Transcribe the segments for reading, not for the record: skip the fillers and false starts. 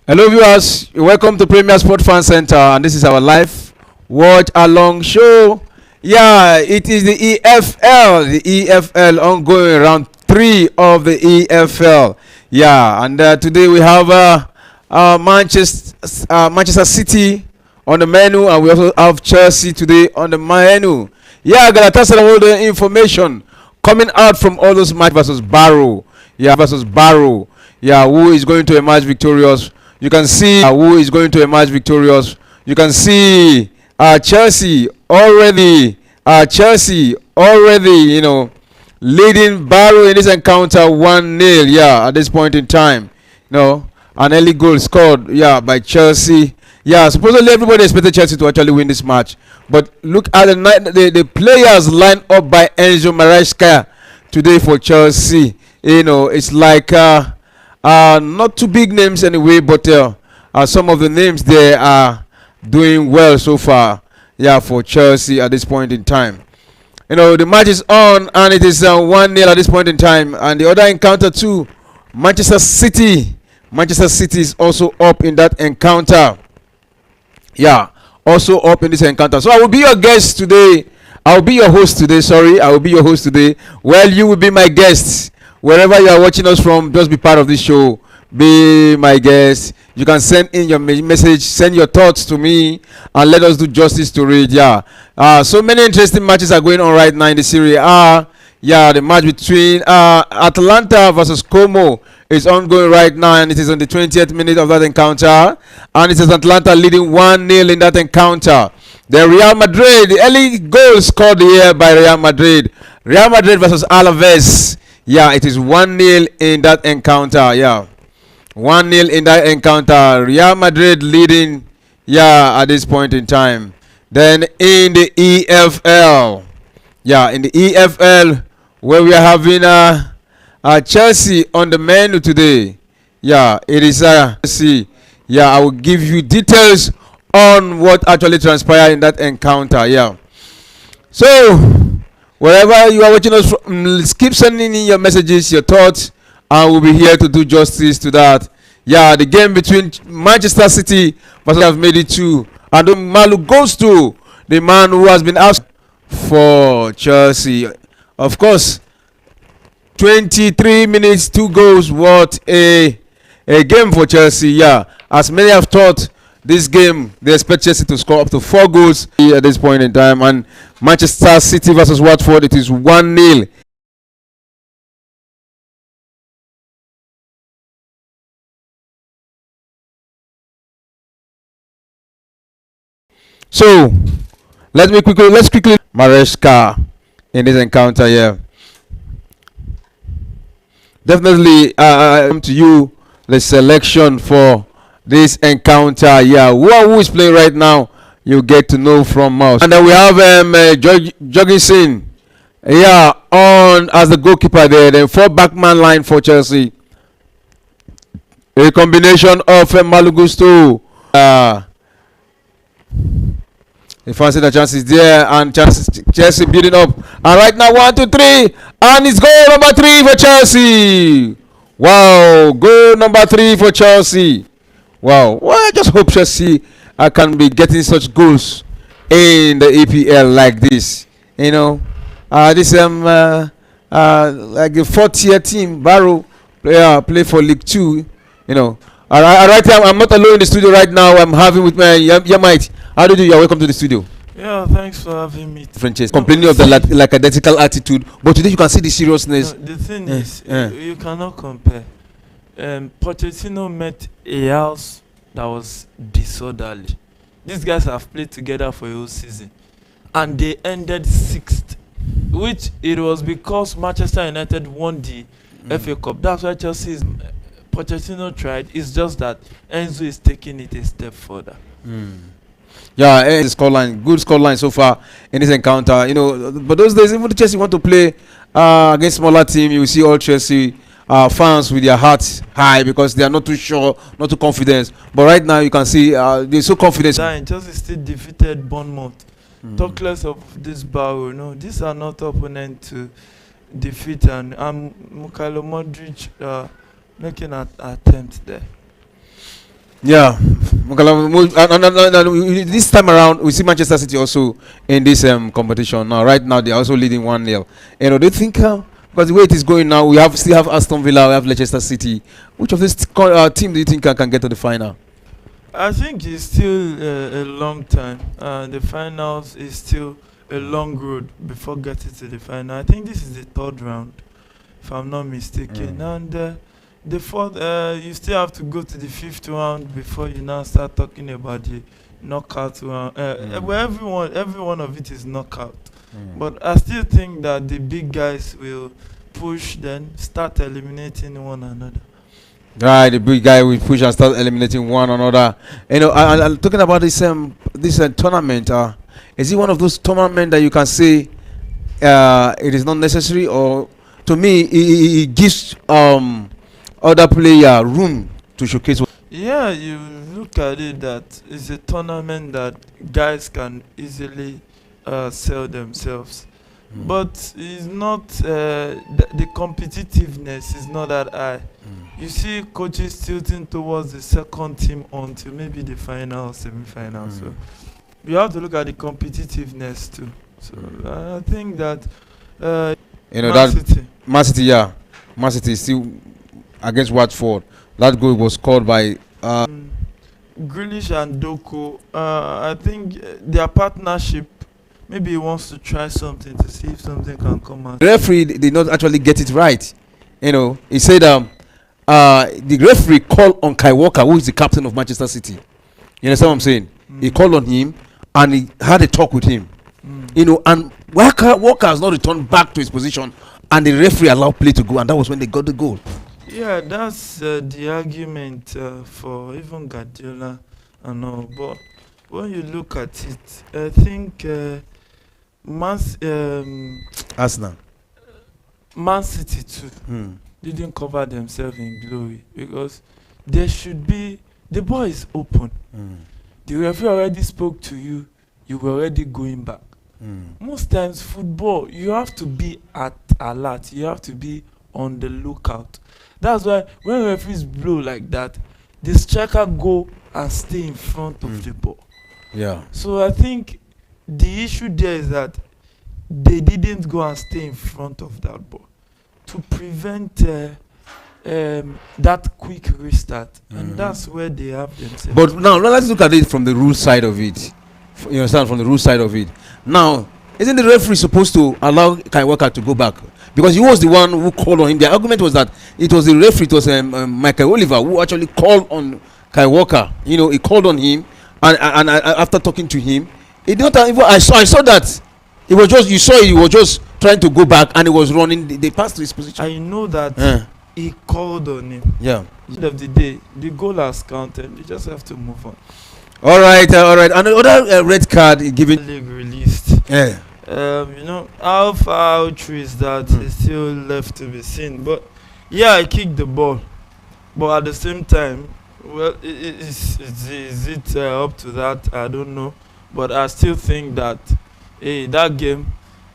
Hello, viewers. Welcome to Premier Sport Fan Center, and this is our live watch along show. Yeah, it is the EFL ongoing round 3 of the EFL. Yeah, and today we have Manchester City on the menu, and we also have Chelsea today on the menu. Yeah, Galatasaray, all the information coming out from all those matches versus Barrow. Yeah, versus Barrow. Yeah, who is going to emerge victorious? You can see who is going to emerge victorious. You can see Chelsea already. Leading Barrow in this encounter 1-0. Yeah, at this point in time, an early goal scored. Yeah, by Chelsea. Yeah, supposedly everybody expected Chelsea to actually win this match, but look at the players lined up by Enzo Maresca today for Chelsea. It's like not too big names anyway, but some of the names there are doing well so far. Yeah, for Chelsea at this point in time. The match is on, and it is 1-0 at this point in time. And the other encounter too, Manchester City. Manchester City is also up in that encounter. Yeah, also up in this encounter. So I will be your guest today. I will be your host today. Sorry, I will be your host today. Well, you will be my guest. Wherever you are watching us from, just be part of this show. Be my guest. You can send in your message, send your thoughts to me, and let us do justice to it. Yeah. So many interesting matches are going on right now in the Serie A. Yeah, the match between Atalanta versus Como is ongoing right now, and it is on the 20th minute of that encounter. And it is Atalanta leading 1-0 in that encounter. Then Real Madrid, the early goal scored here by Real Madrid. Real Madrid versus Alaves. Yeah, it is 1-0 in that encounter. Yeah, 1-0 in that encounter. Real Madrid leading. Yeah, at this point in time. Then in the EFL. Yeah, in the EFL, where we are having Chelsea on the menu today. Yeah, it is Chelsea. Yeah, I will give you details on what actually transpired in that encounter. Yeah. So, wherever you are watching us from, keep sending in your messages, your thoughts, and we'll be here to do justice to that. Yeah, the game between Manchester City versus have made it two, and the Malu goes to the man who has been asked for Chelsea. Of course, 23 minutes, 2 goals. What a game for Chelsea. Yeah, as many have thought, this game they expect Chelsea to score up to 4 goals at this point in time. And Manchester City versus Watford, it is 1-0. So let's quickly Maresca in this encounter here. Definitely come to you the selection for this encounter. Yeah, who is playing right now, you get to know from us. And then we have Jorgensen, yeah, on as the goalkeeper there. Then 4 backman line for Chelsea. A combination of Malugusto. The fancy the chance is there, and Chelsea building up. And right now, 1, 2, 3, and it's goal number 3 for Chelsea. Wow, goal number 3 for Chelsea. Wow, well, I just hope Chelsea can be getting such goals in the EPL like this. This like the 4th-tier team, Barrow, play for League 2. Right now, I'm not alone in the studio right now. I'm having with my Yamite. How do you do? You're welcome to the studio. Yeah, thanks for having me. Frances, complaining of the lackadaisical attitude, but today you can see the seriousness. The thing is, you cannot compare. Pochettino met a house that was disorderly. These guys have played together for a whole season, and they ended 6th, which it was because Manchester United won the FA Cup. That's why Pochettino tried. It's just that Enzo is taking it a step further. Yeah, the scoreline, good scoreline so far in this encounter. But those days, even the Chelsea want to play against smaller team, you see all Chelsea fans with their hearts high because they are not too sure, not too confident. But right now, you can see they're so confident. Chelsea still defeated Bournemouth. Talk less of this Barrow. These are not opponents to defeat, and Mykhailo Modric making an attempt there. Yeah. This time around, we see Manchester City also in this competition. Now, right now, they're also leading 1-0. Do you think, because the way it is going now, still have Aston Villa, we have Leicester City. Which of these teams do you think can get to the final? I think it's still a long time. The finals is still a long road before getting to the final. I think this is the third round, if I'm not mistaken. And the fourth, you still have to go to the fifth round before you now start talking about the knockout round. Where every one of it is knockout. But I still think that the big guys will push, then start eliminating one another. Right, the big guy will push and start eliminating one another. I'm talking about this tournament. Is it one of those tournaments that you can say it is not necessary, or to me it gives other player room to showcase? Yeah, you look at it that it's a tournament that guys can easily sell themselves. But it's not the competitiveness is not that high. You see coaches tilting towards the second team until maybe the final or semi-final. So you have to look at the competitiveness too. So I think that Man City is still against Watford. That goal was scored by Grealish and Doku. I think their partnership. Maybe he wants to try something to see if something can come out. The referee did not actually get it right. He said the referee called on Kai Walker, who is the captain of Manchester City. You understand what I'm saying? He called on him and he had a talk with him. And Walker has not returned back to his position, and the referee allowed play to go, and that was when they got the goal. Yeah, that's the argument for even Guardiola and all. But when you look at it, I think Arsenal, Man City too didn't cover themselves in glory, because there should be, the ball is open. The referee already spoke to you, you were already going back. Most times football, you have to be at alert, you have to be on the lookout. That's why when referees blow like that, the striker go and stay in front of the ball. Yeah. So I think the issue there is that they didn't go and stay in front of that ball to prevent that quick restart, and that's where they have themselves. But now let's look at it from the rule side of it. You understand? From the rule side of it. Now, isn't the referee supposed to allow Kai Walker to go back? Because he was the one who called on him. The argument was that it was the referee, it was Michael Oliver, who actually called on Kai Walker. He called on him, and after talking to him, he did not even. I saw that he was just. You saw he was just trying to go back, and he was running. They passed to his position. I know that he called on him. Yeah. At the end of the day, the goal has counted. You just have to move on. All right. And another red card given. League released. Yeah. How far out is that is still left to be seen. But yeah, I kicked the ball. But at the same time, well, is it up to that? I don't know. But I still think that that game,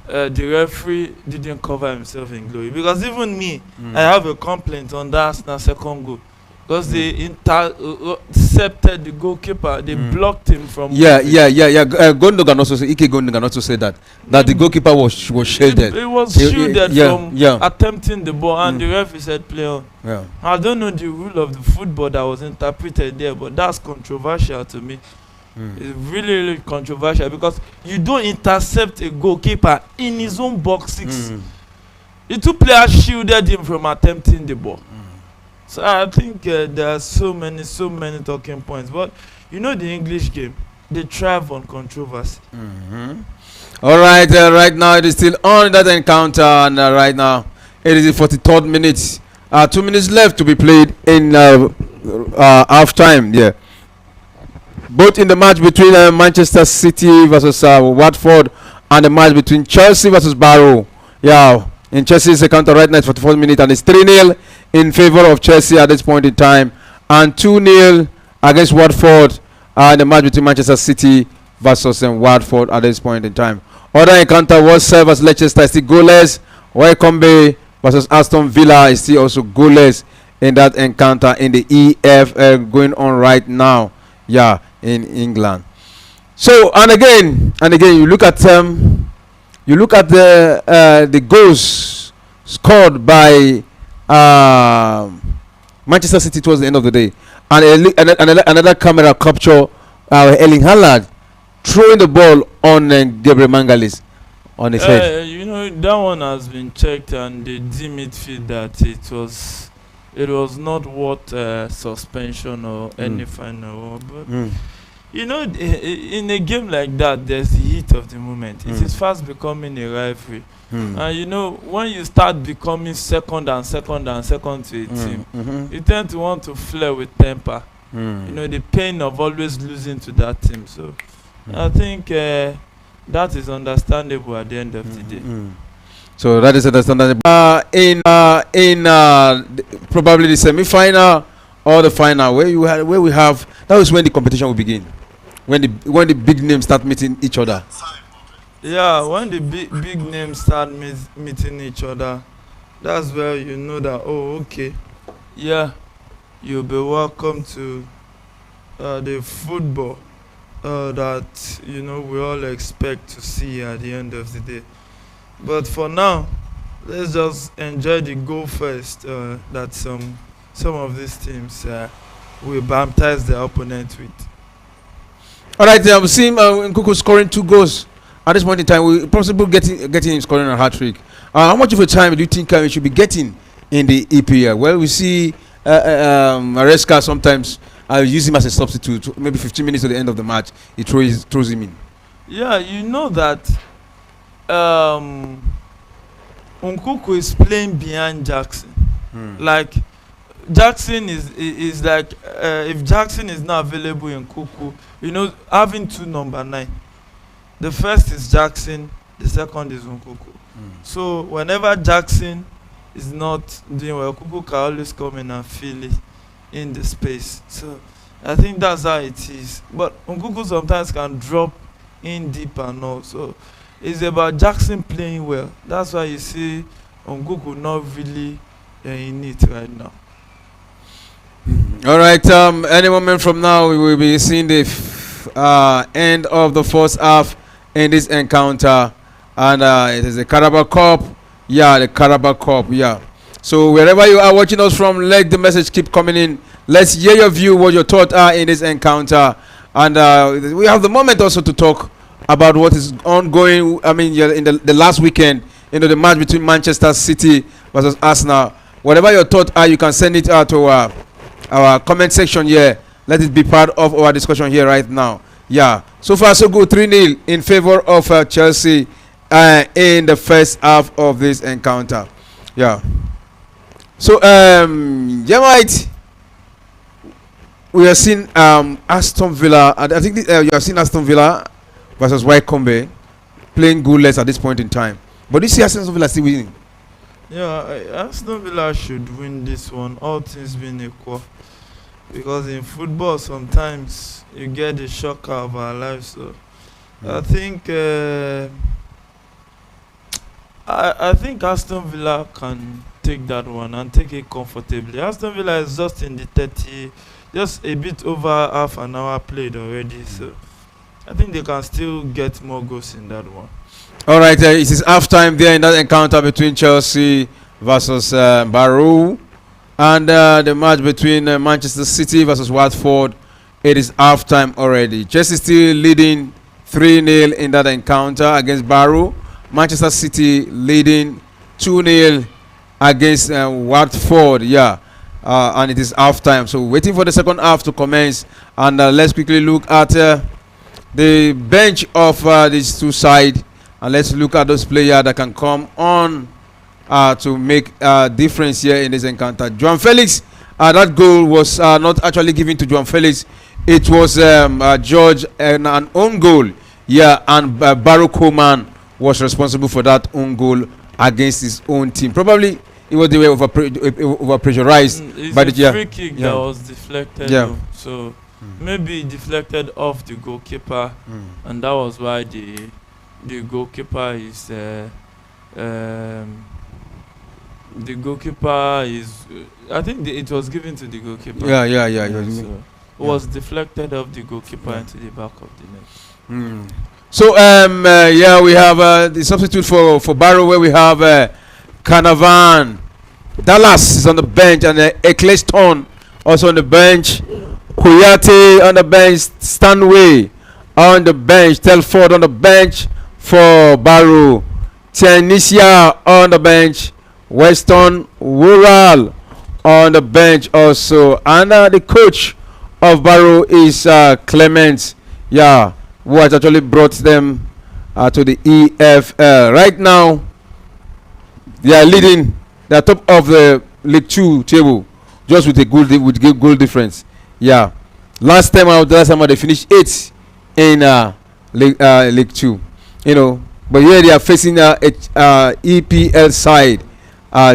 the referee didn't cover himself in glory. Because even me, I have a complaint on that Arsenal second goal. Because they intercepted the goalkeeper, they blocked him from. Gundogan also said, Ike Gundogan also said that the goalkeeper was shielded. It was shielded from attempting the ball, and the referee said play on. Yeah. I don't know the rule of the football that was interpreted there, but that's controversial to me. It's really, really controversial, because you don't intercept a goalkeeper in his own box 6. The two players shielded him from attempting the ball. So I think there are so many talking points. But the English game, they thrive on controversy. All right, right now it is still on that encounter, and right now it is the 43rd minute. 2 minutes left to be played in half time. Yeah. Both in the match between Manchester City versus Watford, and the match between Chelsea versus Barrow. Yeah. In Chelsea's encounter right now, it's 44th minute, and it's 3-0 in favor of Chelsea at this point in time, and 2-0 against Watford. The match between Manchester City versus Watford at this point in time. Other encounter was served as Leicester is still goalless. Wycombe versus Aston Villa is still also goalless in that encounter in the EFL going on right now, yeah, in England. So and again, you look at the goals scored by Manchester City towards the end of the day, and another camera capture Erling Haaland throwing the ball on Gabriel Mangalis on his head. You know, that one has been checked, and they deem it fit that it was not worth suspension or any final. But you know, in a game like that, there's the heat of the moment. It is fast becoming a rivalry. And you know, when you start becoming second and second and second to a team, you tend to want to flare with temper. You know, the pain of always losing to that team. So I think that is understandable at the end of the day. So that is understandable. In probably the semi-final or the final, where we have, that was when the competition will begin. When the big names start meeting each other. Yeah, when the big names start meeting each other, that's where you know that, oh, okay, yeah, you'll be welcome to the football that, you know, we all expect to see at the end of the day. But for now, let's just enjoy the goal first that some of these teams will baptize their opponent with. All right, I'm seeing Nkuku scoring 2 goals at this point in time. We possibly getting him scoring a hat trick. How much of a time do you think he should be getting in the EPL? Well, we see Maresca sometimes use him as a substitute. Maybe 15 minutes to the end of the match, he throws him in. Yeah, you know that Nkuku is playing behind Jackson. Like, Jackson is like, if Jackson is not available in Nkuku, you know, having 2 number 9. The first is Jackson, the second is Nkuku. So whenever Jackson is not doing well, Nkuku can always come in and fill it in the space. So I think that's how it is. But Nkuku sometimes can drop in deep and all. So it's about Jackson playing well. That's why you see Nkuku not really in it right now. All right. Any moment from now, we will be seeing the end of the first half in this encounter, and it is the Carabao Cup. Yeah, the Carabao Cup. Yeah. So wherever you are watching us from, let the message keep coming in. Let's hear your view, what your thoughts are in this encounter, and we have the moment also to talk about what is ongoing. I mean, in the last weekend, you know, the match between Manchester City versus Arsenal. Whatever your thoughts are, you can send it out to our comment section here. Let it be part of our discussion here right now. Yeah, so far so good. 3-0 in favor of Chelsea in the first half of this encounter. Yeah. So Jamite, we are seeing Aston Villa. I think you have seen Aston Villa versus Wycombe playing goalless at this point in time. But you see Aston Villa still winning. Yeah, Aston Villa should win this one, all things being equal. Because in football, sometimes you get the shocker of our lives. So I think I think Aston Villa can take that one and take it comfortably. Aston Villa is just in the 30, just a bit over half an hour played already. So I think they can still get more goals in that one. All right, it is half time there in that encounter between Chelsea versus Barrow. And the match between Manchester City versus Watford, it is half time already. Chelsea still leading 3-0 in that encounter against Barrow. Manchester City leading 2-0 against Watford. Yeah, and it is half time. So waiting for the second half to commence. And let's quickly look at the bench of these two sides. And let's look at those players that can come on to make a difference here in this encounter. João Felix, that goal was not actually given to João Felix. It was George an own goal. Yeah, and Barrow Coleman was responsible for that own goal against his own team. Probably it was the way over pressurized by the free kick that was deflected. Yeah. So maybe deflected off the goalkeeper, and that was why the goalkeeper is The goalkeeper is. I think it was given to the goalkeeper. Yeah. Was deflected off the goalkeeper into the back of the net. So we have the substitute for Barrow, where we have Canavan. Dallas is on the bench, and Eccleston also on the bench. Kuyate on the bench. Stanway on the bench. Telford on the bench for Barrow. Tianisia on the bench. Weston Wural on the bench also. And the coach of Barrow is Clement. Yeah, who has actually brought them to the EFL. Right now, they are leading. They are top of the League 2 table, just with a goal difference. Yeah, last time they finished 8th in League 2. But here they are facing EPL side,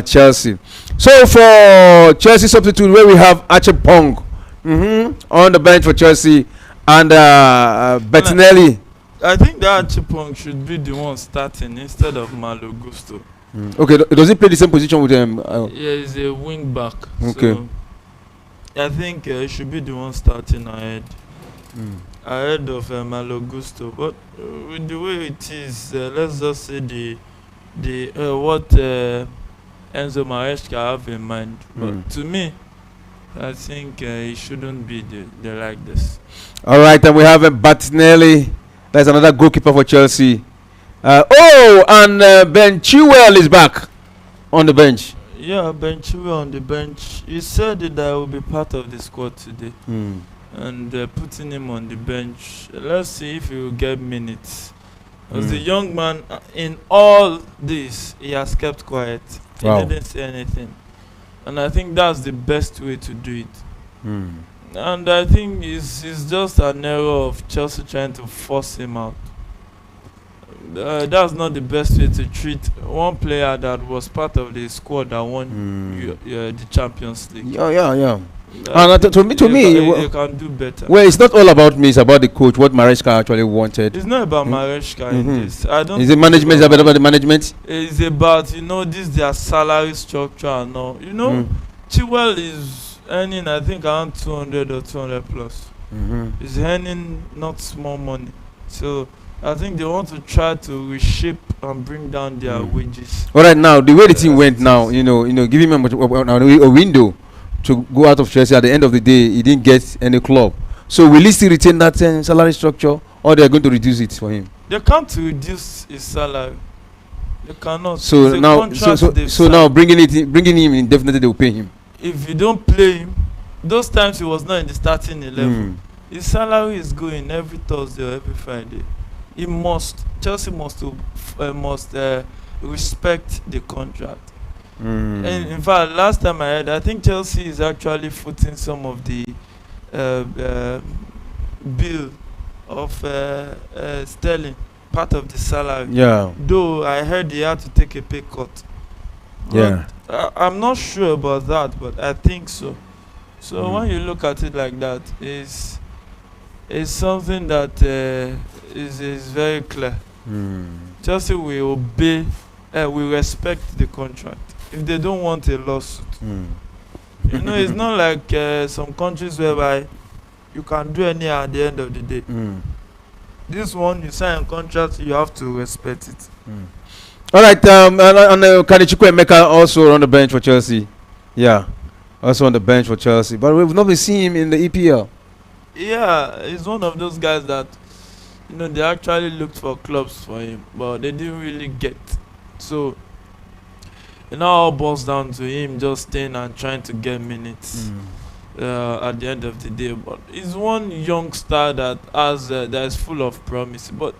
Chelsea. So for Chelsea substitute, where we have Achepong on the bench for Chelsea, and Bettinelli. I think that Achepong should be the one starting instead of Malo Gusto. Okay, does he play the same position with them? Yeah, he's a wing back. Okay. So I think he should be the one starting ahead of Malo Gusto. But with the way it is, let's just say what Enzo Maresca have in mind. But to me, I think he shouldn't be the like this. All right, and we have Bettinelli. That's another goalkeeper for Chelsea. And Ben Chilwell is back on the bench. Yeah, Ben Chilwell on the bench. He said that I will be part of the squad today. And putting him on the bench. Let's see if he will get minutes. As the young man, in all this, he has kept quiet. He didn't say anything. And I think that's the best way to do it. And I think it's just an error of Chelsea trying to force him out. That's not the best way to treat one player that was part of the squad that won the Champions League. Yeah. To me, you can do better. Well, it's not all about me. It's about the coach. What Maresca actually wanted. It's not about Maresca in this. I don't. Is it management? Is it about the management? It's about this their salary structure and all. Chilwell is earning I think around 200 or 200 plus. He's earning not small money. So I think they want to try to reshape and bring down their wages. All right, now the way the team went now, give him a window to go out of Chelsea. At the end of the day, he didn't get any club. So will he still retain that salary structure, or they are going to reduce it for him? They can't reduce his salary. They cannot. So now bringing him in, definitely they will pay him. If you don't play him, those times he was not in the starting 11. His salary is going every Thursday or every Friday. Chelsea must respect the contract. And in fact, last time I heard, I think Chelsea is actually footing some of the bill of Sterling, part of the salary. Yeah. Though I heard he had to take a pay cut. Yeah. I'm not sure about that, but I think so. So when you look at it like that, it's something that is very clear. Chelsea will obey, will respect the contract if they don't want a lawsuit. It's not like some countries whereby you can do anyhow at the end of the day. This one, you sign a contract, you have to respect it. All right, and Kanichukwu Emeka also on the bench for Chelsea. Yeah, also on the bench for Chelsea. But we've not been seeing him in the EPL. Yeah, he's one of those guys that, they actually looked for clubs for him, but they didn't really get. So, it now all boils down to him just staying and trying to get minutes at the end of the day. But he's one young star that is full of promise. But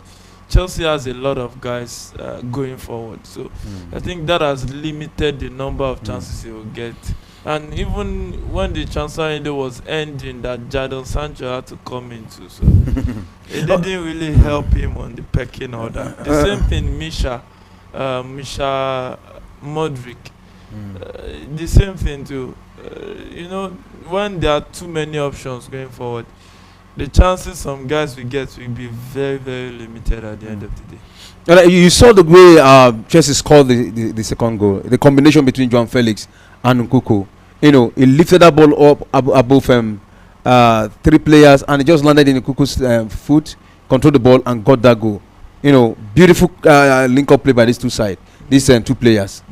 Chelsea has a lot of guys going forward. So, I think that has limited the number of chances he will get. And even when the transfer window was ending, that Jadon Sancho had to come into, so it didn't really help him on the pecking order. The same thing, Misha Modric, the same thing too. When there are too many options going forward, the chances some guys will get will be very, very limited at the end of the day. You saw the way Chelsea scored the second goal. The combination between João Felix and Nkuku. He lifted that ball up above three players, and it just landed in Nkuku's foot, controlled the ball, and got that goal. Beautiful link-up play by these two sides. These two players.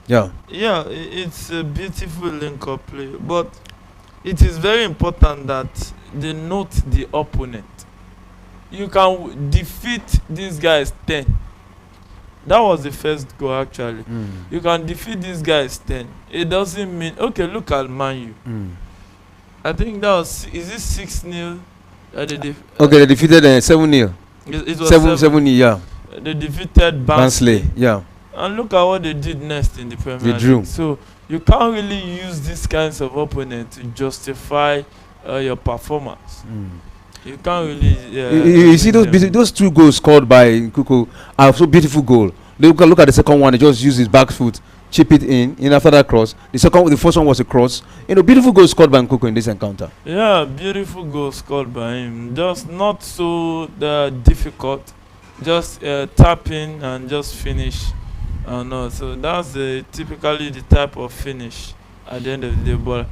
Yeah. Yeah, it's a beautiful link-up play, but it is very important that they note the opponent. You can defeat these guys 10. That was the first goal, actually. You can defeat these guys 10. It doesn't mean... Okay, look at Man U. I think that was... Is it 6-0? They defeated 7-0. It was 7-0, yeah. They defeated Barnsley. Yeah. And look at what they did next in the Premier League. They drew. So, you can't really use these kinds of opponents to justify your performance. You can't really... you see those two goals scored by Nkuku are so beautiful goal. Look at the second one. He just used his back foot, chip it in after that cross. The first one was a cross. Beautiful goal scored by Nkuku in this encounter. Yeah, beautiful goal scored by him. Just not so difficult. Just tap in and just finish. So that's typically the type of finish at the end of the day. But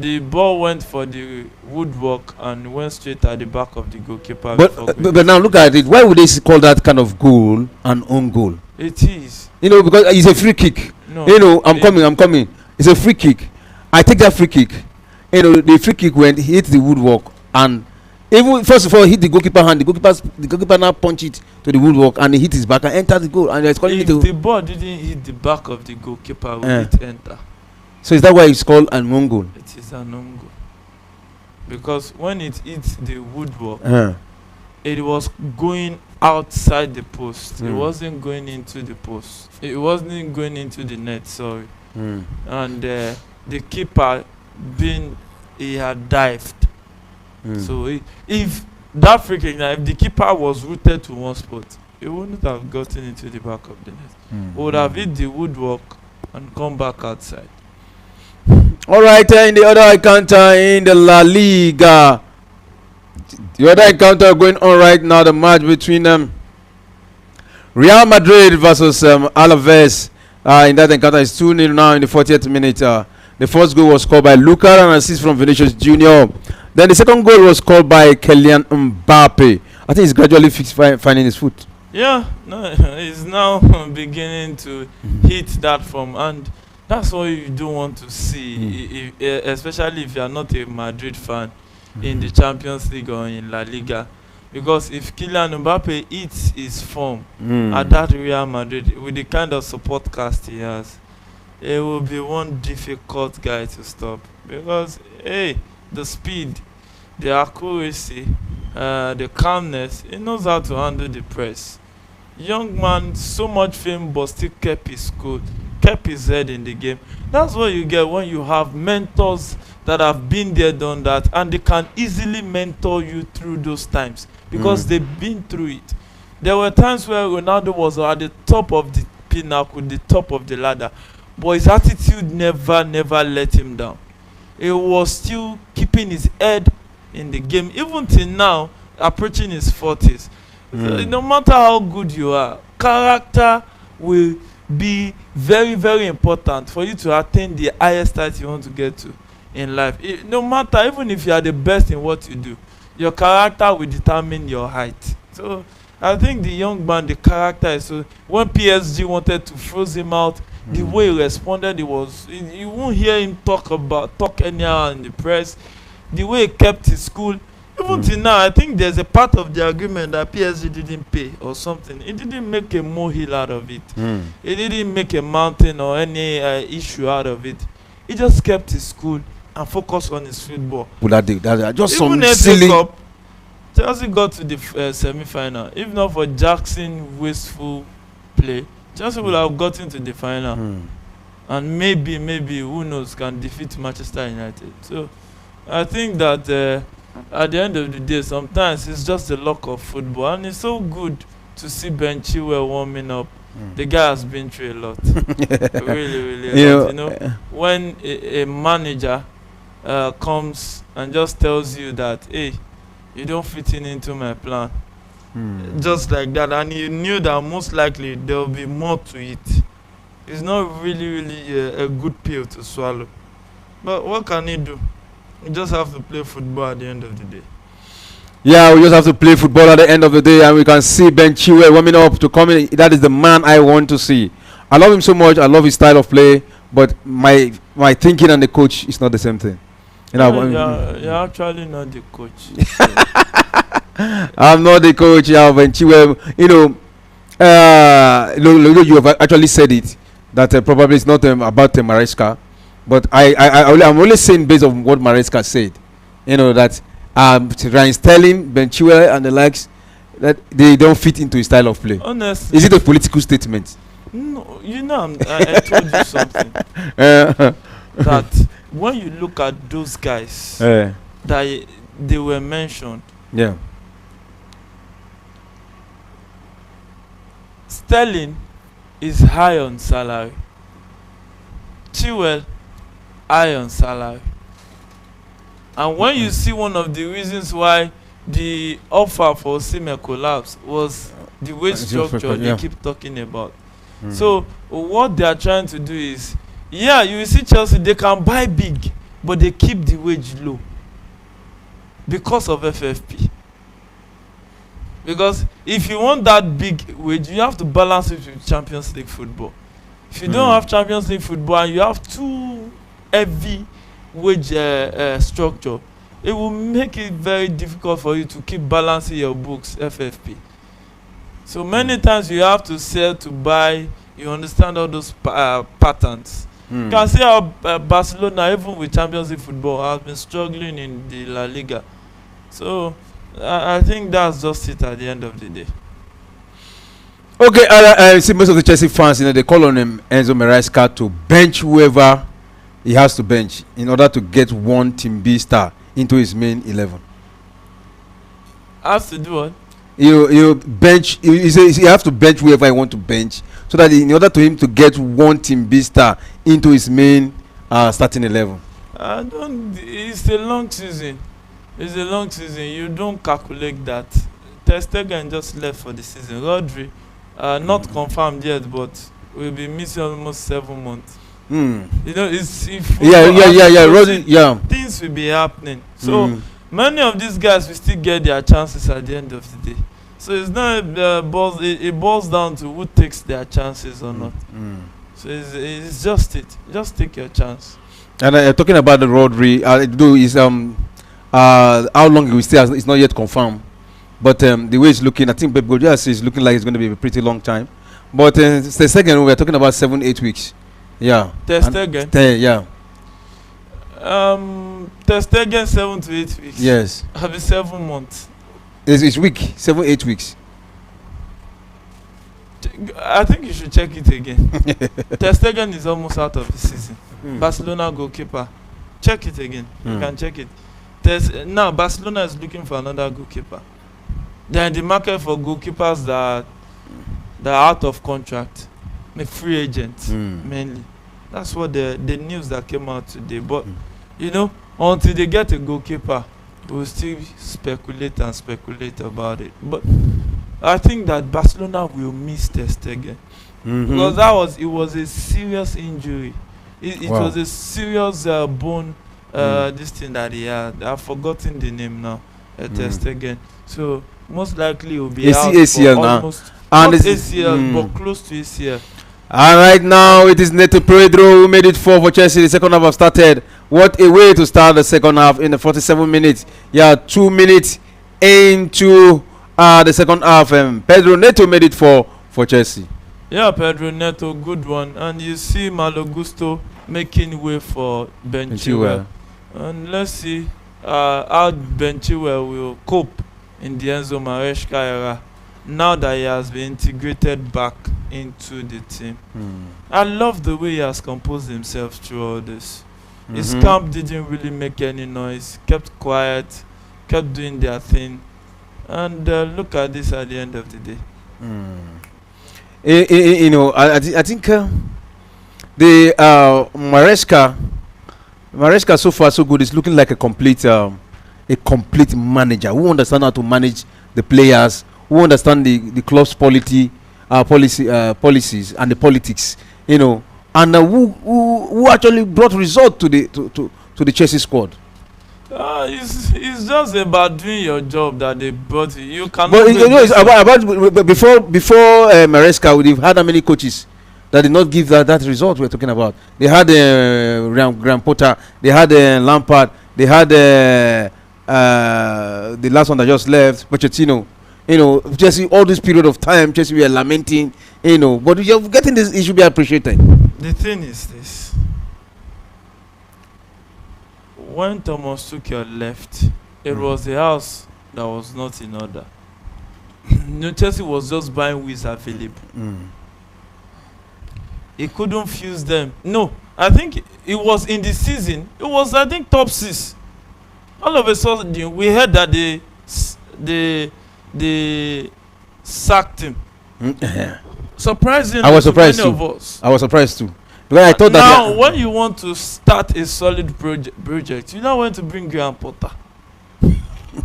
the ball went for the woodwork and went straight at the back of the goalkeeper. But now look at it. Why would they call that kind of goal an own goal? It is. Because it's a free kick. No, I'm coming. It's a free kick. I take that free kick. The free kick went, hit the woodwork, and even first of all hit the goalkeeper hand. The goalkeeper now punch it to the woodwork, and he hit his back and enter the goal. And it's calling if the ball didn't hit the back of the goalkeeper, will it enter? So is that why it's called an own goal? It is an own goal. Because when it hits the woodwork, it was going outside the post. It wasn't going into the post. It wasn't going into the net, sorry. And the keeper, he had dived. So if that free kick, if the keeper was rooted to one spot, he wouldn't have gotten into the back of the net. He would have hit the woodwork and come back outside. All right, in the other encounter in the La Liga, the other encounter going on right now, the match between Real Madrid versus Alaves. In that encounter is 2-0 now in the 40th minute. The first goal was scored by Luka and an assist from Vinicius Junior. Then the second goal was scored by Kylian Mbappe. I think he's gradually finding his foot. Yeah, he's now beginning to hit that form, and that's what you don't want to see, especially if you are not a Madrid fan in the Champions League or in La Liga. Because if Kylian Mbappe hits his form at that Real Madrid with the kind of support cast he has, it will be one difficult guy to stop. Because, the speed, the accuracy, the calmness, he knows how to handle the press. Young man, so much fame, but still kept his cool, kept his head in the game. That's what you get when you have mentors that have been there, done that, and they can easily mentor you through those times because they've been through it. There were times where Ronaldo was at the top of the pinnacle, the top of the ladder, but his attitude never let him down. He was still keeping his head in the game, even till now, approaching his 40s. No matter how good you are, character will be very, very important for you to attain the highest height you want to get to in life. No matter, even if you are the best in what you do, your character will determine your height. So I think the young man, the character is so. When PSG wanted to freeze him out, the way he responded, you won't hear him talk anyhow in the press. The way he kept his cool. Even till now, I think there's a part of the agreement that PSG didn't pay or something. It didn't make a molehill out of it. It didn't make a mountain or any issue out of it. He just kept his cool and focused on his football. That just even some silly. Cup, Chelsea got to the semi-final. If not for Jackson's wasteful play, Chelsea would have gotten to the final. And maybe, who knows, can defeat Manchester United. So I think that at the end of the day, sometimes it's just the luck of football, and it's so good to see Ben Chilwell warming up. The guy has been through a lot, really a lot. You know, when a manager comes and just tells you that, hey, You don't fit in into my plan. Hmm. Just like that, and he knew that most likely there will be more to it. It's not really a good pill to swallow. But what can he do? You just have to play football at the end of the day. Yeah, we just have to play football at the end of the day, and we can see Ben Chilwell warming up to come in. That is the man I want to see. I love him so much. I love his style of play, but my thinking and the coach is not the same thing. You know, You're actually not the coach. I'm not the coach. Yeah, Ben Chilwell. You know, you have actually said it that probably it's not about Maresca, but I'm only saying based on what Maresca said. You know that Ryan Sterling, Ben Chilwell, and the likes that they don't fit into his style of play. Honestly, Is it a political statement? no. I told you something that when you look at those guys that they were mentioned, yeah. Sterling is high on salary. Chilwell high on salary. And when you see one of the reasons why the offer for Osimhen collapsed was the wage structure they keep talking about. So what they are trying to do is, you will see Chelsea, they can buy big, but they keep the wage low because of FFP. Because if you want that big wage, you have to balance it with Champions League football. If you don't have Champions League football and you have too heavy wage structure, it will make it very difficult for you to keep balancing your books FFP. So many times you have to sell to buy. You understand all those patterns. You can see how Barcelona, even with Champions League football, has been struggling in the La Liga. So I think that's just it at the end of the day. Okay, I see most of the Chelsea fans, they call on him Enzo Maresca to bench whoever he has to bench in order to get one Team B star into his main 11. Has to do what? You bench. You have to bench whoever you want to bench, so that in order to him to get one Team B star into his main starting 11. It's a long season. You don't calculate that. Ter Stegen just left for the season. Rodri, not confirmed yet, but will be missing almost 7 months. It's Rodri, things will be happening. So many of these guys will still get their chances at the end of the day. So it's not it boils down to who takes their chances or not. So it's just it. Just take your chance. And talking about the Rodri, how long he will stay it's not yet confirmed. But the way it's looking, I think Pep Guardiola says it's looking like it's going to be a pretty long time. But the second, we're talking about 7-8 weeks. Yeah. Ter Stegen. Ter Stegen 7 to 8 weeks. Yes. Have been 7 months. It's week 7-8 weeks. I think you should check it again. Ter Stegen is almost out of the season. Barcelona goalkeeper. Check it again. You can check it. Now Barcelona is looking for another goalkeeper. They're in the market for goalkeepers that are out of contract, free agents mainly. That's what the news that came out today. But until they get a goalkeeper, we'll still speculate about it. But I think that Barcelona will miss Ter Stegen because it was a serious injury. It was a serious bone. This thing that he had, I've forgotten the name now. Ter Stegen. So most likely will be out ACL for now. almost not ACL, but close to ACL. And right now it is Neto Pedro who made it for Chelsea. The second half has started. What a way to start the second half in the 47 minutes. 2 minutes into the second half. Pedro Neto made it for Chelsea. Yeah, Pedro Neto, good one. And you see Malo Gusto making way for Ben Chilwell. And let's see how Ben Chilwell will cope in the Enzo Maresca era now that he has been integrated back into the team. I love the way he has composed himself through all this. His camp didn't really make any noise, kept quiet, kept doing their thing. And look at this at the end of the day. I think the Maresca so far so good. It's looking like a complete a complete manager who understands how to manage the players, who understand the club's policies and the politics, and who actually brought result to the Chelsea squad. It's just about doing your job that they brought you. You cannot. But it's about before Maresca, we've had how many coaches that did not give that result we're talking about. They had Graham Potter, they had Lampard, they had the last one that just left, Pochettino. Chelsea, all this period of time, Chelsea were lamenting, but you're getting this, it should be appreciated. The thing is this: when Thomas Tuchel left, it was the house that was not in order. Chelsea was just buying who is available. He couldn't fuse them. No, I think it was in the season. It was, I think, top 6. All of a sudden, we heard that they sacked him. Surprisingly, I was surprised many too. of us. I was surprised too. Because I thought now, when you want to start a solid project, you now want to bring Graham Potter.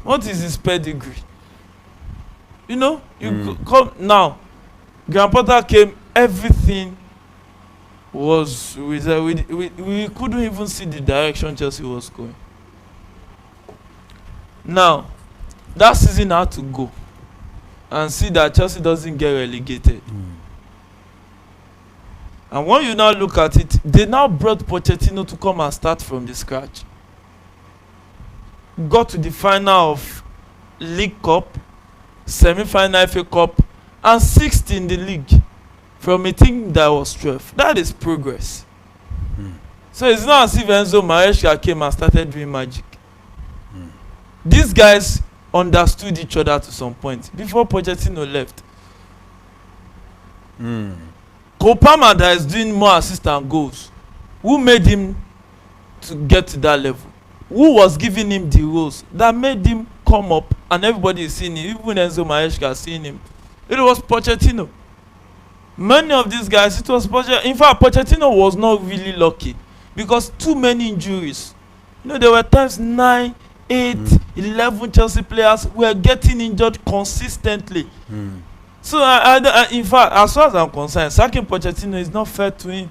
What is his pedigree? Come now. Graham Potter came. Everything was we couldn't even see the direction Chelsea was going. Now, that season had to go and see that Chelsea doesn't get relegated. And when you now look at it, they now brought Pochettino to come and start from the scratch. Got to the final of League Cup, semi-final FA Cup, and 6th in the league from a team that was 12th. That is progress. So it's not as if Enzo Maresca came and started doing magic. These guys understood each other to some point before Pochettino left. Kopama that is doing more assists and goals. Who made him to get to that level? Who was giving him the roles that made him come up and everybody is seeing him? Even Enzo Maresca seeing him. It was Pochettino. Many of these guys, it was Pochettino. In fact, Pochettino was not really lucky because too many injuries. There were times 9, 8, 11 Chelsea players were getting injured consistently. So, in fact, as far as I'm concerned, sacking Pochettino is not fair to him.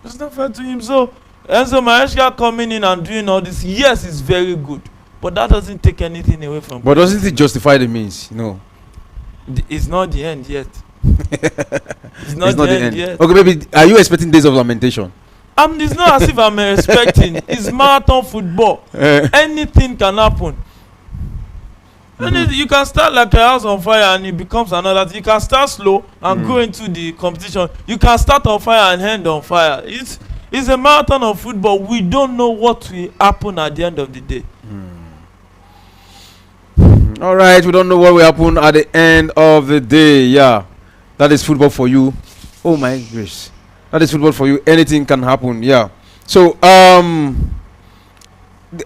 It's not fair to him. So, Enzo Maresca coming in and doing all this, yes, it's very good. But that doesn't take anything away from But doesn't it justify the means? It's not the end yet. It's not the end yet. Okay, maybe, are you expecting days of lamentation? It's not as if I'm expecting. It's marathon football. Anything can happen. You can start like a house on fire and it becomes another thing. You can start slow and go into the competition. You can start on fire and end on fire. It's a marathon of football. We don't know what will happen at the end of the day. All right, we don't know what will happen at the end of the day. Yeah, that is football for you. Oh my gosh, that is football for you. Anything can happen. Yeah. So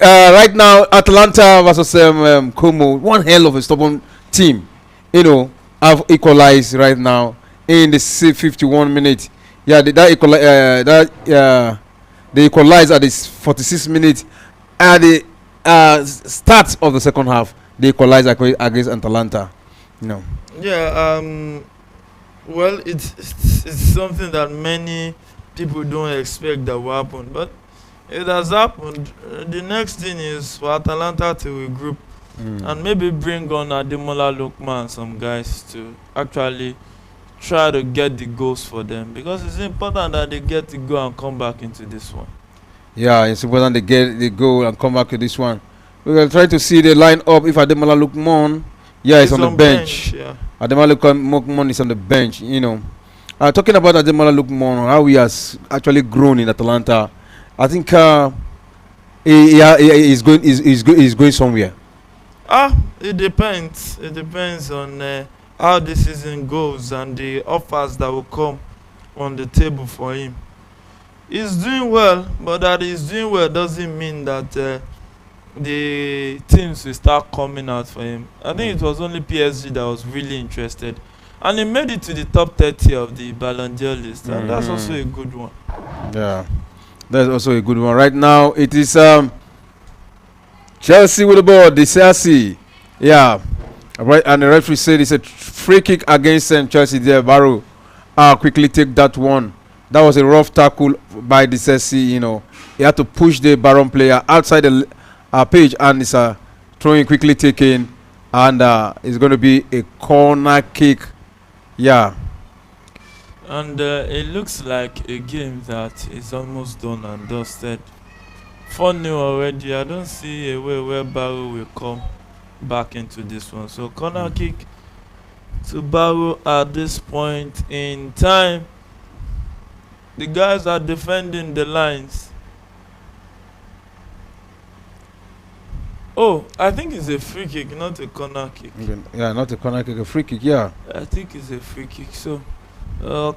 right now, Atalanta versus Como, one hell of a stubborn team. Have equalized right now in the 51 minute. Yeah, they equalized at the 46 minute. At the start of the second half, they equalized against Atalanta. Yeah. Well, it's something that many people don't expect that will happen, but it has happened. The next thing is for Atalanta to regroup and maybe bring on Ademola Lookman and some guys to actually try to get the goals for them, because it's important that they get to go and come back into this one. Yeah, it's important they get the goal and come back to this one. We will try to see the line up. If Ademola Lookman, it's on the bench. Yeah. Ademola Lookman is on the bench. Talking about Ademola Lookman, how he has actually grown in Atalanta. I think he's going somewhere. It depends. It depends on how the season goes and the offers that will come on the table for him. He's doing well, but that he's doing well doesn't mean that the teams will start coming out for him. I think it was only PSG that was really interested, and he made it to the top 30 of the Ballon d'Or list, and that's also a good one. Yeah, that's also a good one. Right now, it is Chelsea with the ball. The Chelsea. Yeah. Right, and the referee said it's a free kick against Chelsea there. Barrow quickly take that one. That was a rough tackle by the Chelsea, you know. He had to push the Barrow player outside the page, and it's a throwing quickly taken, and it's going to be a corner kick. Yeah. And it looks like a game that is almost done and dusted. 4-0 already. I don't see a way where Barrow will come back into this one. So corner kick to Barrow at this point in time. The guys are defending the lines. Oh, I think it's a free kick, not a corner kick. Yeah, not a corner kick, a free kick. Yeah. I think it's a free kick. So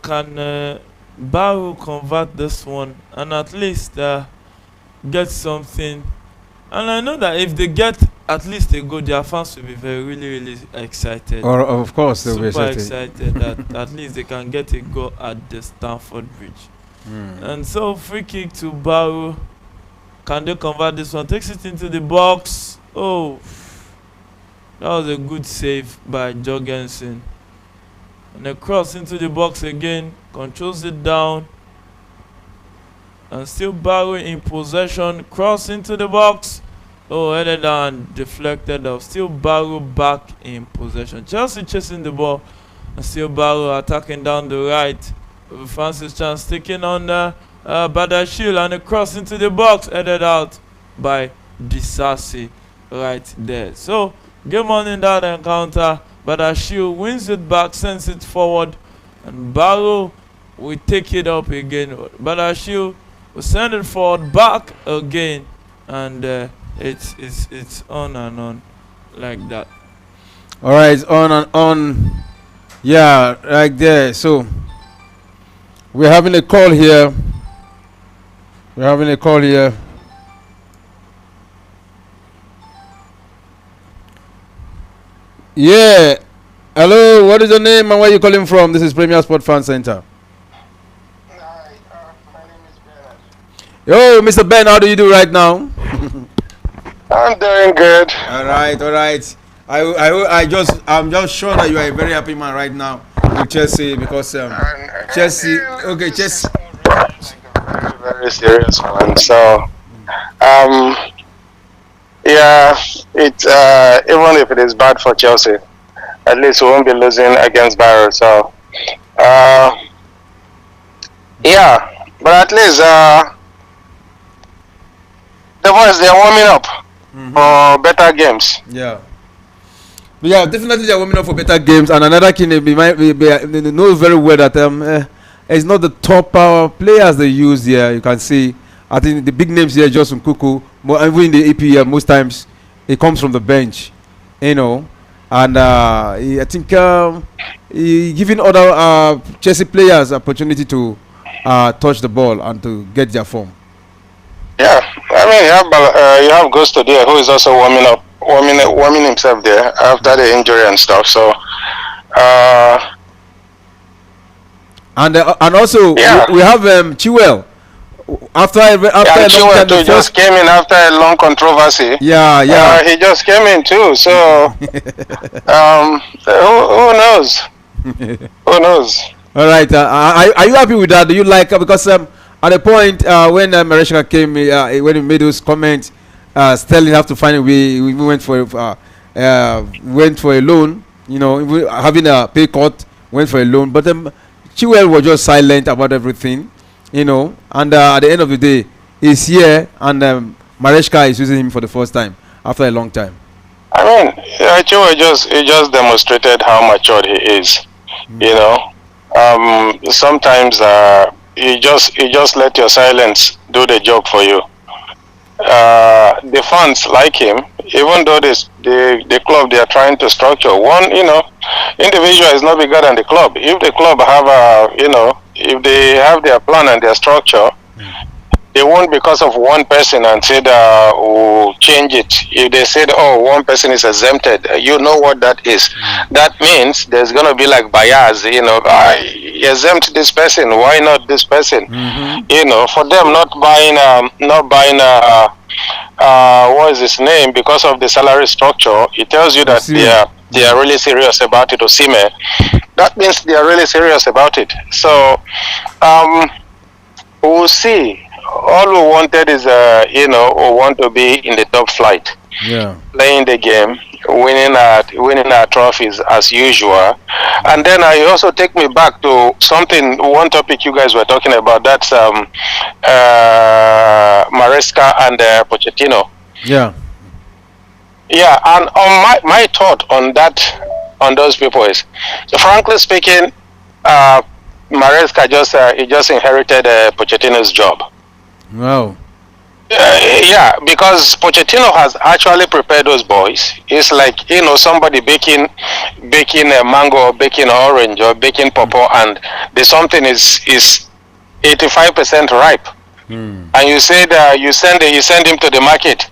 can Barrow convert this one and at least get something? And I know that if they get at least a goal, their fans will be really excited. Or of course they'll be excited that at least they can get a goal at the Stamford Bridge. And so free kick to Barrow. Can they convert this one? Takes it into the box. Oh, that was a good save by Jorgensen. And a cross into the box again. Controls it down. And still Barrow in possession. Cross into the box. Oh, headed down, deflected off. Still Barrow back in possession. Chelsea chasing the ball. And still Barrow attacking down the right. Francis Chance taking on Badashil, and a cross into the box. Headed out by Disasi right there. So, game on in that encounter. Badashil wins it back, sends it forward. And Barrow will take it up again. Badashil will send it forward back again. And it's on and on like that. Alright, it's on and on. Yeah, right there. So we're having a call here. Yeah. Hello, what is your name and where are you calling from? This is Premier Sport Fan Center. Hi, my name is Bernard. Yo, Mr. Ben, how do you do right now? I'm doing good. All right. I'm just sure that you are a very happy man right now with Chelsea because Chelsea. Okay, Chelsea. Like a very serious one. So, yeah, it even if it is bad for Chelsea, at least we won't be losing against Barrow. So, yeah, but at least the boys, they're warming up for better games. Yeah, definitely they're warming up for better games. And another thing, they know very well that it's not the top power players they use here. You can see, I think the big names here, Justin Kuku, even in the EPL, most times it comes from the bench, you know. And I think giving other Chelsea players opportunity to touch the ball and to get their form. Yeah, I mean you have Gusto there who is also warming himself there after the injury and stuff. So, and also we have Chilwell. After Chilwell too just came in after a long controversy. Yeah. He just came in too. So, who knows? Who knows? All right. Are you happy with that? Do you like because at the point when Mareshka came, when he made those comments, Sterling have to find a way. We went for a loan. You know, having a pay cut, went for a loan. But Chilwell was just silent about everything. You know, and at the end of the day, he's here, and Mareshka is using him for the first time after a long time. I mean, Chilwell just demonstrated how mature he is. You know, sometimes you just let your silence do the job for you. The fans like him, even though the club they are trying to structure. One, you know, individual is not bigger than the club. If the club have if they have their plan and their structure, They won't because of one person and said, we'll change it. If they said, oh, one person is exempted, you know what that is. That means there's going to be like bias, exempt this person, why not this person? For them not buying what is his name, because of the salary structure, it tells you that they are really serious about it. Osime, that means they are really serious about it. So we'll see. All we wanted is we want to be in the top flight, playing the game, winning our trophies as usual. And then I also take me back to one topic you guys were talking about. That's Maresca and Pochettino. Yeah, and on my thought on those people is, frankly speaking, Maresca just inherited Pochettino's job. Wow. Because Pochettino has actually prepared those boys. It's like somebody baking a mango or baking an orange or baking pawpaw, and the something is 85% ripe, and you said you send him to the market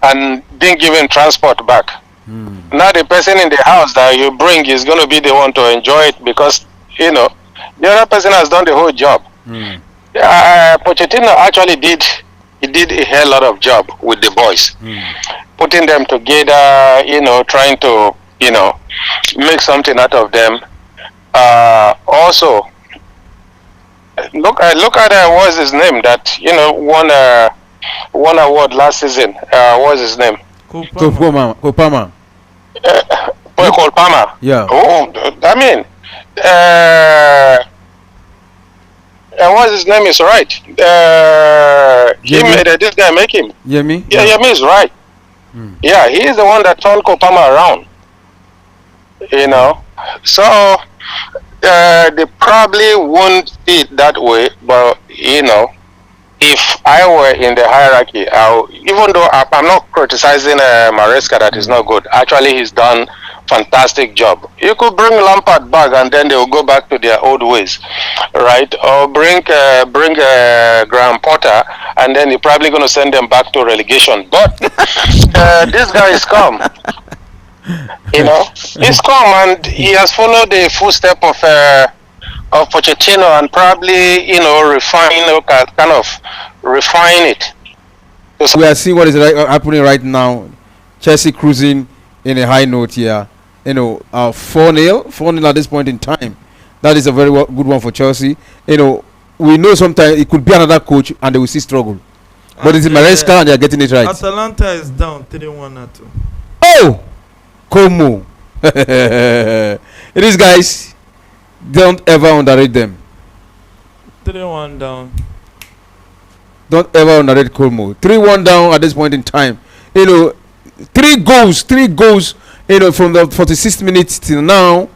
and didn't give him transport back. Now the person in the house that you bring is going to be the one to enjoy it, because the other person has done the whole job. Pochettino actually did a hell lot of job with the boys, putting them together, trying to make something out of them. Also, look at what's his name that won award last season. What's his name? Kopama. Cole Palmer. Yeah. Oh, I mean, what's his name is right. He made this guy make him. Yemi? Yeah, Yemi is right. Yeah, he is the one that turned Cole Palmer around. So they probably won't see it that way, but if I were in the hierarchy, even though I'm not criticizing Maresca that is not good. Actually, he's done fantastic job. You could bring Lampard back, and then they will go back to their old ways, right? Or bring Graham Potter, and then you're probably going to send them back to relegation. But this guy is calm. He's calm, and he has followed the footstep of Pochettino, and probably refine it. We are seeing what is happening right now. Chelsea cruising in a high note here. 4-0 at this point in time. That is a very good one for Chelsea. We know sometimes it could be another coach and they will see struggle. But it's Maresca and they are getting it right. Atalanta is down 3-1 at 2. Oh, Como. It is, guys. Don't ever underrate them. 3-1 down. Don't ever underrate Como. 3-1 down at this point in time. Three goals. From the 46th minute till now,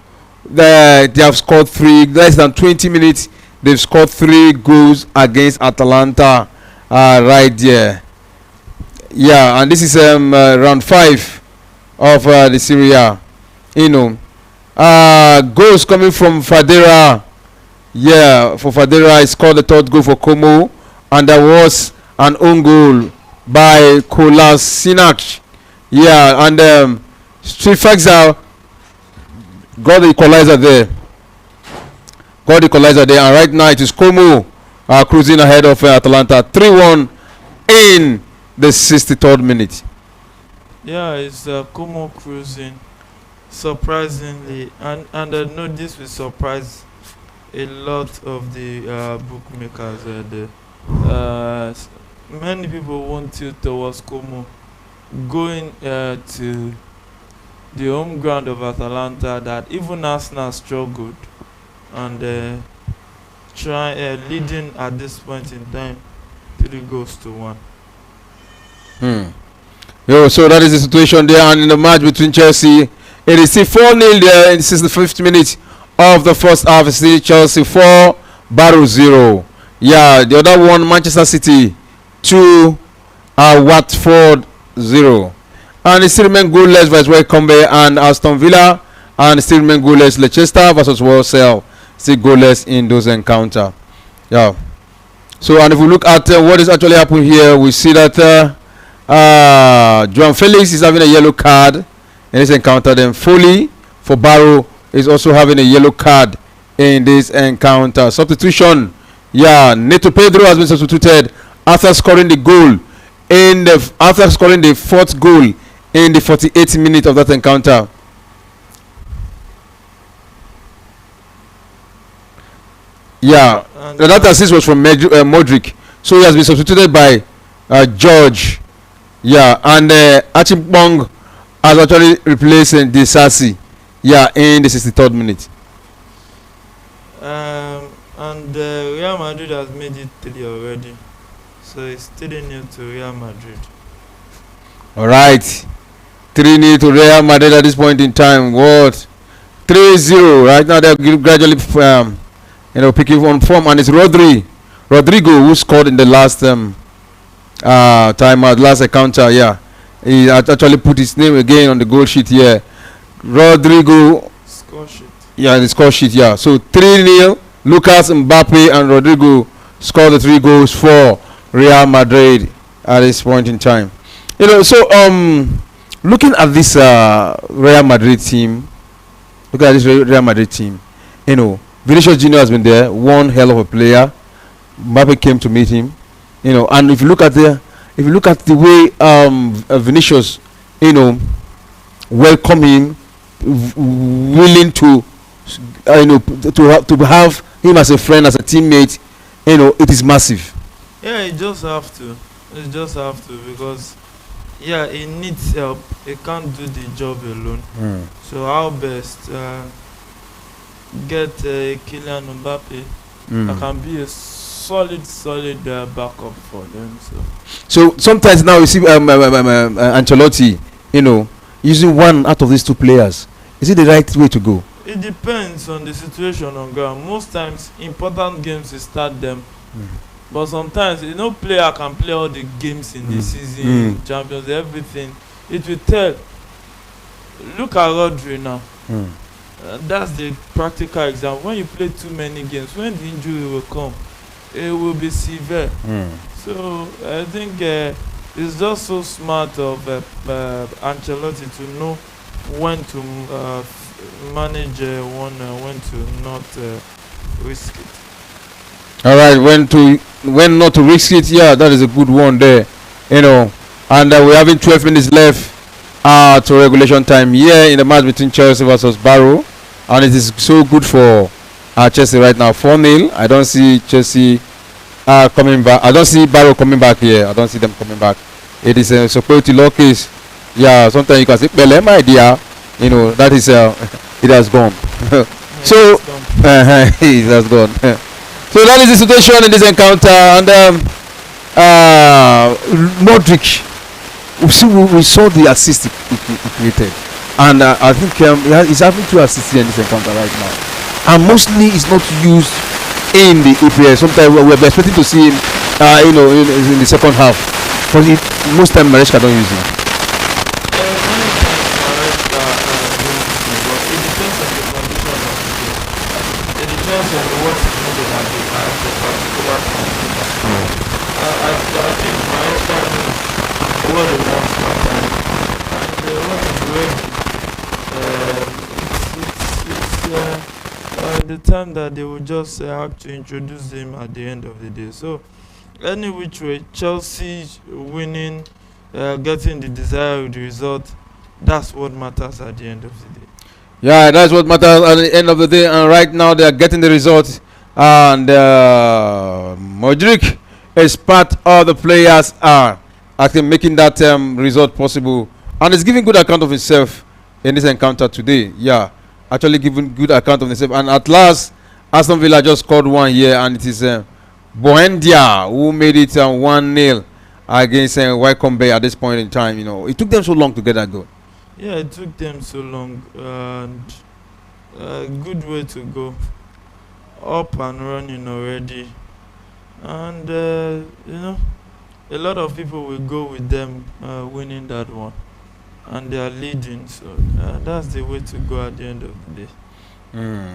they have scored 3. Less than 20 minutes, they've scored 3 goals against Atalanta. Right there. Yeah, and this is round 5 of the Serie A. Goals coming from Fadera. Yeah, for Fadera, he scored the 3rd goal for Como, and there was an own goal by Kolasinac. Yeah, and Strifaxa got the equalizer there. And right now it is Como cruising ahead of Atalanta 3-1 in the 63rd minute. Yeah, it's Como cruising, surprisingly, and I know this will surprise a lot of the bookmakers. Many people want you towards Como going to the home ground of Atalanta, that even Arsenal struggled, and leading at this point in time 3-1. So that is the situation there, and in the match between Chelsea, it is still 4-0 there in the 65th minute of the first half. It's still Chelsea 4, Barrow 0. Yeah, the other one, Manchester City 2, Watford 0. And it still remain goalless versus Wycombe and Aston Villa, and it still remain goalless Leicester versus Walsall, still goalless in those encounters. Yeah. So, and if we look at what is actually happening here, we see that João Felix is having a yellow card in this encounter. Then Foley for Barrow is also having a yellow card in this encounter. Substitution. Yeah, Neto Pedro has been substituted after scoring the goal after scoring the fourth goal in the 48th minute of that encounter. Yeah, that assist was from Modric. So he has been substituted by George. Yeah, and Achimbong has actually replaced Disasi. Yeah, in the 63rd minute. And Real Madrid has made it 3 already. So it's 3-0 to Real Madrid. Alright. 3-0 to Real Madrid at this point in time. What? 3-0. Right now they're gradually picking on form, and it's Rodrigo who scored in the last last encounter. Yeah, he actually put his name again on the goal sheet here. Rodrigo score sheet. Yeah, the score sheet. Yeah, so 3-0. Lucas Mbappe and Rodrigo scored the 3 goals for Real Madrid at this point in time. So looking at this Real Madrid team, Vinicius Junior has been there, one hell of a player. Mbappe came to meet him, and if you look at the way Vinicius, welcome him, willing to have him as a friend, as a teammate, it is massive. Yeah, you just have to. Because he needs help. He can't do the job alone. So how best get Kylian Mbappe that can be a solid backup for them. So sometimes now you see Ancelotti, using one out of these 2 players. Is it the right way to go? It depends on the situation on ground. Most times, important games you start them, but sometimes player can play all the games in the season, Champions, everything. It will tell. Look at Rodri now. That's the practical example. When you play too many games, when the injury will come, it will be severe. So I think it's just so smart of Ancelotti to know when to manage one, when to not risk it. All right, when not to risk it. Yeah, that is a good one there. And we're having 12 minutes left to regulation time here in the match between Chelsea versus Barrow, and it is so good for Chelsea right now. 4-0. I don't see Chelsea coming back. I don't see Barrow coming back here. I don't see them coming back. It is a security law case. Yeah, sometimes you can say, "Well, my dear, that is it has gone." So it has gone. So that is the situation in this encounter, and Modric. We saw the assist he created, and I think he's having 2 assists in this encounter right now, and mostly it's not used in the EPL. Sometimes we're expecting to see him, in the second half, but most time Maresca don't use him. The time that they will just have to introduce him at the end of the day. So any which way, Chelsea winning, getting the desired result, that's what matters at the end of the day. Yeah, that's what matters at the end of the day, and right now they are getting the result, and Modric is part of the players are actually making that result possible, and is giving good account of himself in this encounter today. Yeah, actually giving good account of himself, and at last Aston Villa just scored 1 here, and it is Buendia who made it 1-0 against Wycombe Bay at this point in time. It took them so long to get that goal. Yeah, it took them so long, and good way to go, up and running already, and a lot of people will go with them winning that one, and they are leading, so that's the way to go at the end of the day.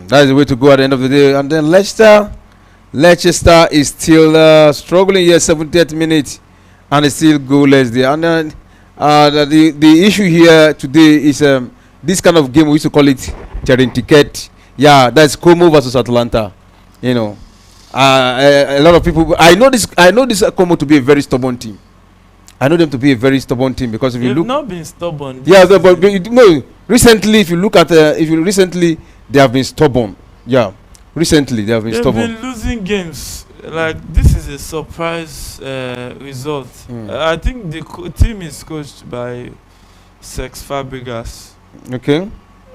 That is the way to go at the end of the day. And then Leicester Leicester is still struggling here, 70th minute, and it's still goalless there. And then the issue here today is this kind of game we used to call it Terrain Ticket. Yeah, that's Como versus Atalanta. You know, a lot of people. I know this Como to be a very stubborn team. I know them to be a very stubborn team because if you They've look, not been stubborn. yeah, but no. Recently, if you look at recently, they have been stubborn. Yeah, recently they have been They've stubborn. been losing games. Like this is a surprise result. I think the team is coached by Sex Fabregas, Okay.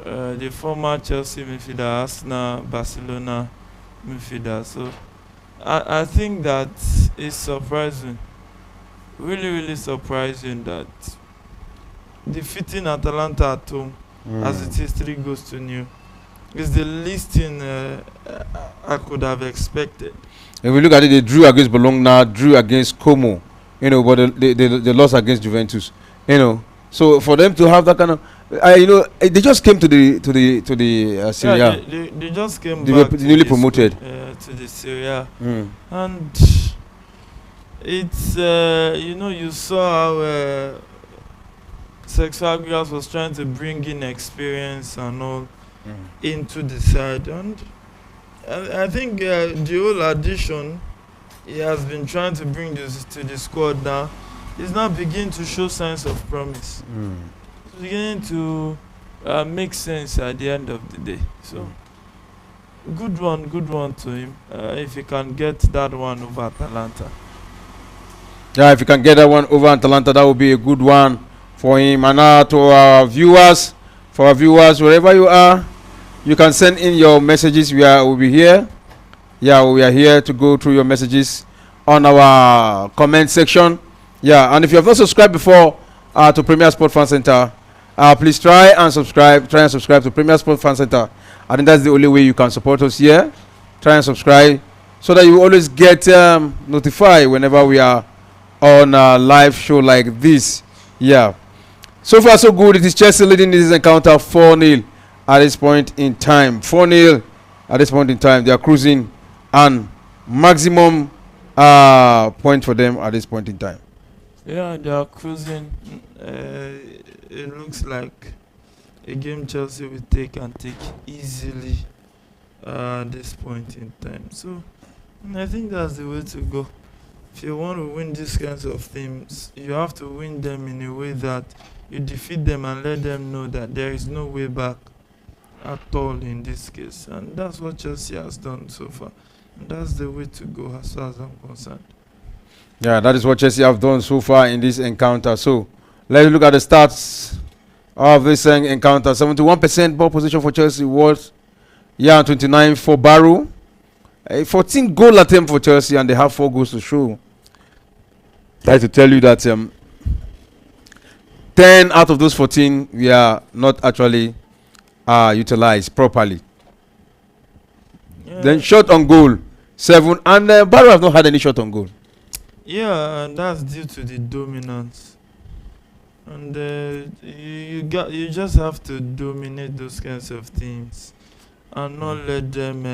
the former Chelsea midfielder, Arsenal, Barcelona midfielder. So I think that is surprising. Really, really surprising that defeating Atalanta at home as it is 3-0 is the least thing I could have expected. If we look at it, they drew against Bologna, drew against Como, you know, but they lost against Juventus, you know. So for them to have that kind of, they just came to the Serie A. They just came They were back. newly promoted. To the Serie A. And it's you saw how Sex Fabregas was trying to bring in experience and all into the side, and I think the whole addition he has been trying to bring this to the squad now is now beginning to show signs of promise. It's beginning to make sense at the end of the day. So good one to him. If he can get that one over Atalanta. Yeah, if you can get that one over Atalanta, that would be a good one for him. And now to our viewers, wherever you are, you can send in your messages. We'll be here. Yeah, we are here to go through your messages on our comment section. Yeah, and if you have not subscribed before to Premier Sport Fan Center, please try and subscribe to Premier Sport Fan Center. I think that's the only way you can support us here. Try and subscribe so that you always get notified whenever we are on a live show like this. Yeah. So far so good. It is Chelsea leading this encounter 4-0 at this point in time. 4-0 at this point in time. They are cruising and maximum point for them at this point in time. Yeah, they are cruising. It looks like a game Chelsea will take easily at this point in time. So I think that's the way to go. If you want to win these kinds of things, you have to win them in a way that you defeat them and let them know that there is no way back at all in this case. And that's what Chelsea has done so far. And that's the way to go as far as I'm concerned. Yeah, that is what Chelsea have done so far in this encounter. So let's look at the stats of this encounter. 71% ball position for Chelsea was 29 for Barrow. 14 goal attempt for Chelsea, and they have 4 goals to show. I like to tell you that 10 out of those 14 we are not actually utilized properly. Yeah. Then shot on goal 7, and Barrow have not had any shot on goal. Yeah, and that's due to the dominance. And you just have to dominate those kinds of things and not let them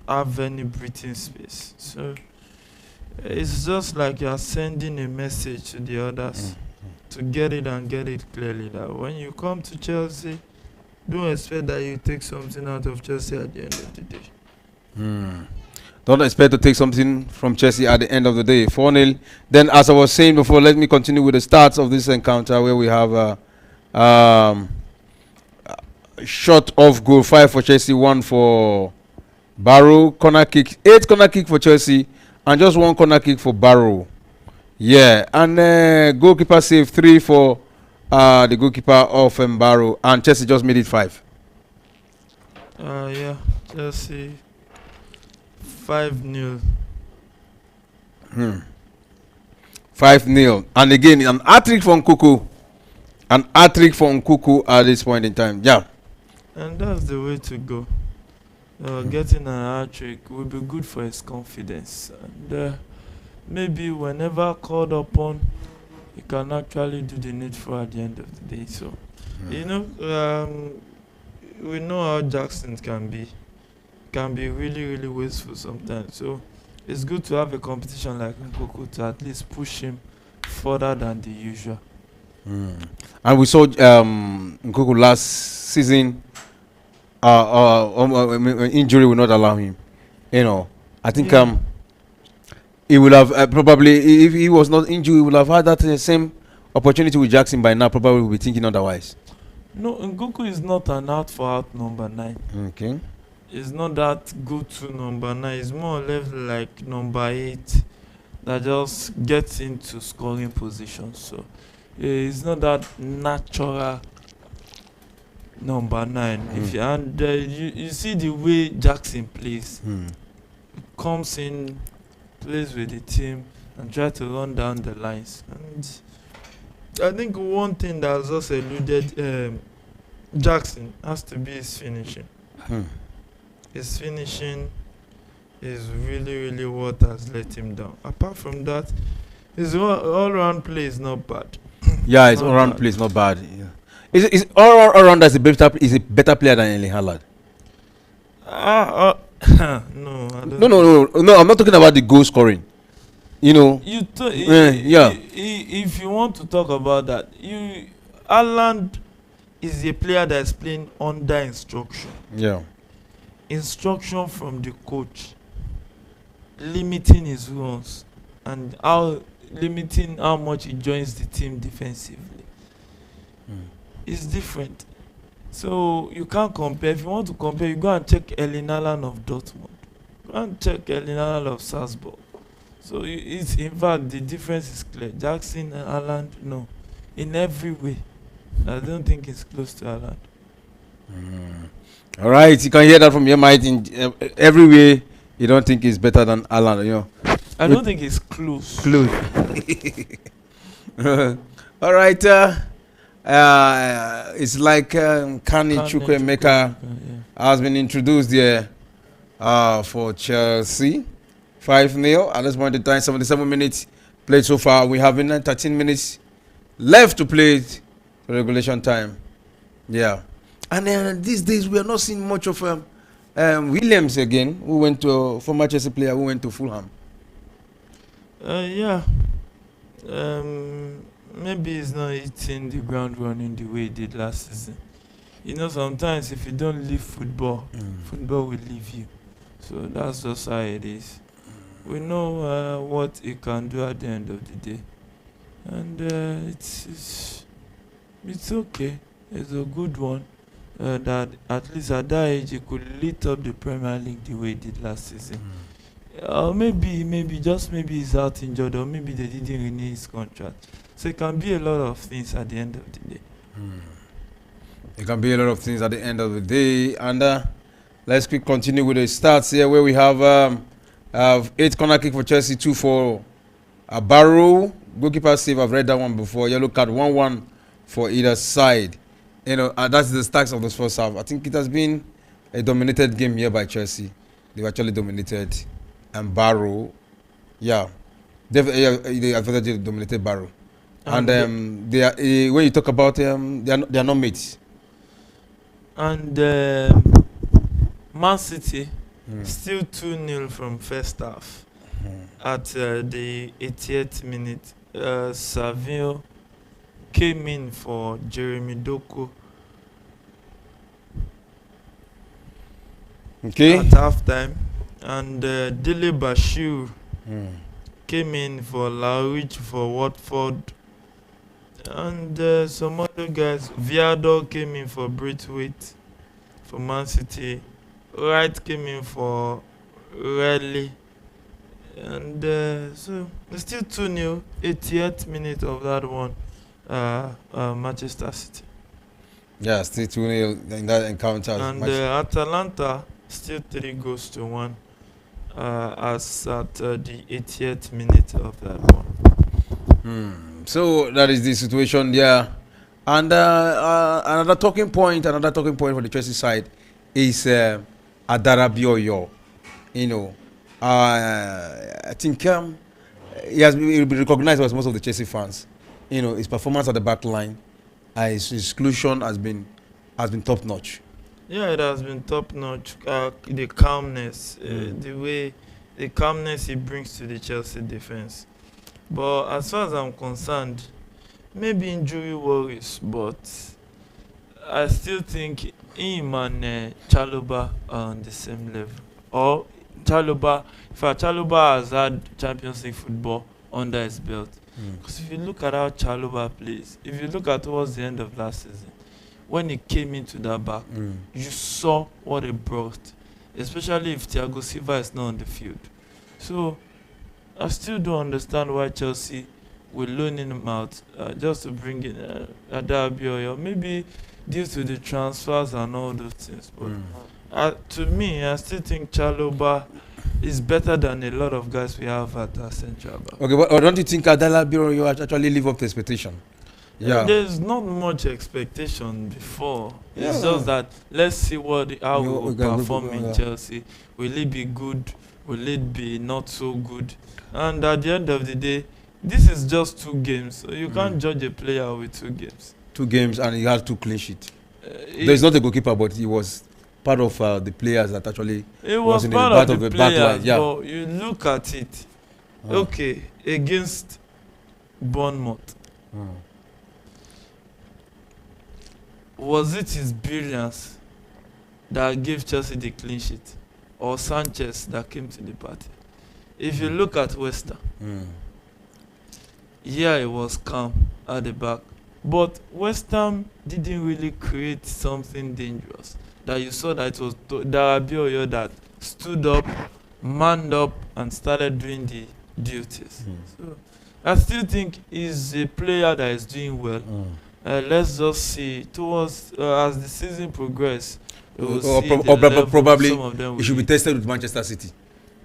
have any breathing space. So it's just like you're sending a message to the others to get it and get it clearly that when you come to Chelsea, don't expect that you take something out of Chelsea at the end of the day. Don't expect to take something from Chelsea at the end of the day. 4-0. Then, as I was saying before, let me continue with the stats of this encounter where we have shot off goal 5 for Chelsea, 1 for Barrow. Corner kick 8 corner kick for Chelsea and just 1 corner kick for Barrow. Yeah, and goalkeeper save 3 for the goalkeeper of Barrow, and Chelsea just made it 5. Yeah, Chelsea 5-0. 5-0. And again, an hat-trick for Nkuku. An hat-trick for Nkuku at this point in time. Yeah. And that's the way to go. Getting an hat-trick will be good for his confidence. And maybe whenever called upon, he can actually do the needful at the end of the day. So, we know how Jackson can be. can be really, really wasteful sometimes. So it's good to have a competition like Nkoko to at least push him further than the usual. And we saw Nkuku last season. Injury will not allow him. I think Yeah. he would have probably, if he was not injured, he would have had that same opportunity with Jackson by now. Probably will be thinking otherwise. No, Ngoku is not an out for out number 9. Okay. He's not that go to number 9. He's more or less like number 8 that just gets into scoring positions. So he's not that natural number 9. If you, and you see the way Jackson plays, comes in, plays with the team, and try to run down the lines. And I think one thing that has also eluded Jackson has to be his finishing. His finishing is really, really what has let him down. Apart from that, his all-round play is not bad. Yeah, his all-round play is not bad. Yeah. Is all around as a better player than Erling Haaland? No, I don't. No. I'm not talking about the goal scoring. Yeah. If you want to talk about that, Haaland is a player that is playing under instruction. Yeah. Instruction from the coach, limiting his runs and limiting how much he joins the team defensively. It's different. So you can't compare. If you want to compare, you go and check Erling Haaland of Dortmund. Go and check Erling Haaland of Salzburg. So it's, in fact, the difference is clear. Jackson and Haaland, no, in every way, I don't think it's close to Haaland. All right, you can hear that from your mind. In every way, you don't think it's better than Haaland. I don't think it's close. All right. It's like Kani Chukwuemeka has been introduced there for Chelsea. 5-0 at this point in time. 77 minutes played so far. We have 13 minutes left to play it for regulation time. Yeah. And then these days we are not seeing much of Williams again, who went to former Chelsea player who went to Fulham. Yeah. Maybe he's not hitting the ground running the way he did last season. Sometimes if you don't leave football, football will leave you. So that's just how it is. We know what he can do at the end of the day. And it's okay. It's a good one. That at least at that age he could lead up the Premier League the way he did last season. Or maybe just maybe he's out injured, or maybe they didn't renew his contract. So it can be a lot of things at the end of the day. It can be a lot of things at the end of the day. And let's continue with the stats here, where we have 8 corner kick for Chelsea, 2 for Barrow. Goalkeeper save, I've read that one before. Yellow card, 1-1 for either side. That's the stats of the first half. I think it has been a dominated game here by Chelsea. They've actually dominated and Barrow. Yeah. They have dominated Barrow. And they are, when you talk about they are not mates. And Man City still 2-0 from first half. At the 88th minute, Savio came in for Jeremy Doku. Okay. At halftime, and Dele Bashir came in for Laurich for Watford, and some other guys. Viador came in for Braithwaite for Man City. Wright came in for Raleigh, and so it's still 2-0. 88th minute of that one, Manchester City. Yeah, still 2-0 in that encounter. And Atalanta still 3-1 as at the 80th minute of that one. So that is the situation there. And another talking point for the Chelsea side is Adarabioyo. I think he will be recognized by most of the Chelsea fans. His performance at the back line, his exclusion has been top notch. Yeah, it has been top notch. The calmness, the calmness he brings to the Chelsea defense. But as far as I'm concerned, maybe injury worries, but I still think him and Chalobah are on the same level. Or Chalobah, in fact, Chalobah has had Champions League football under his belt. Because if you look at how Chalobah plays, if you look at towards the end of last season, when he came into that back, you saw what he brought, especially if Thiago Silva is not on the field. So I still don't understand why Chelsea will loan him out just to bring in Adabio, or maybe due to the transfers and all those things. But to me, I still think Chalobah is better than a lot of guys we have at central back. Okay, but don't you think Adabio actually live up to expectation? Yeah. There's not much expectation before. It's just that let's see how he will perform in Chelsea. Will it be good? Will it be not so good? And at the end of the day, this is just 2 games. So you can't judge a player with 2 games. 2 games and he has 2 clean sheets. There's not a goalkeeper, but he was part of the players that actually was in part of the back line. Yeah. But you look at it, okay, against Bournemouth. Was it his brilliance that gave Chelsea the clean sheet, or Sanchez that came to the party? If you look at West Ham, yeah, it was calm at the back, but West Ham didn't really create something dangerous. That you saw that it was Darabioyo that stood up, manned up, and started doing the duties. So I still think he's a player that is doing well. Let's just see towards as the season progresses. Probably he should be tested with Manchester City.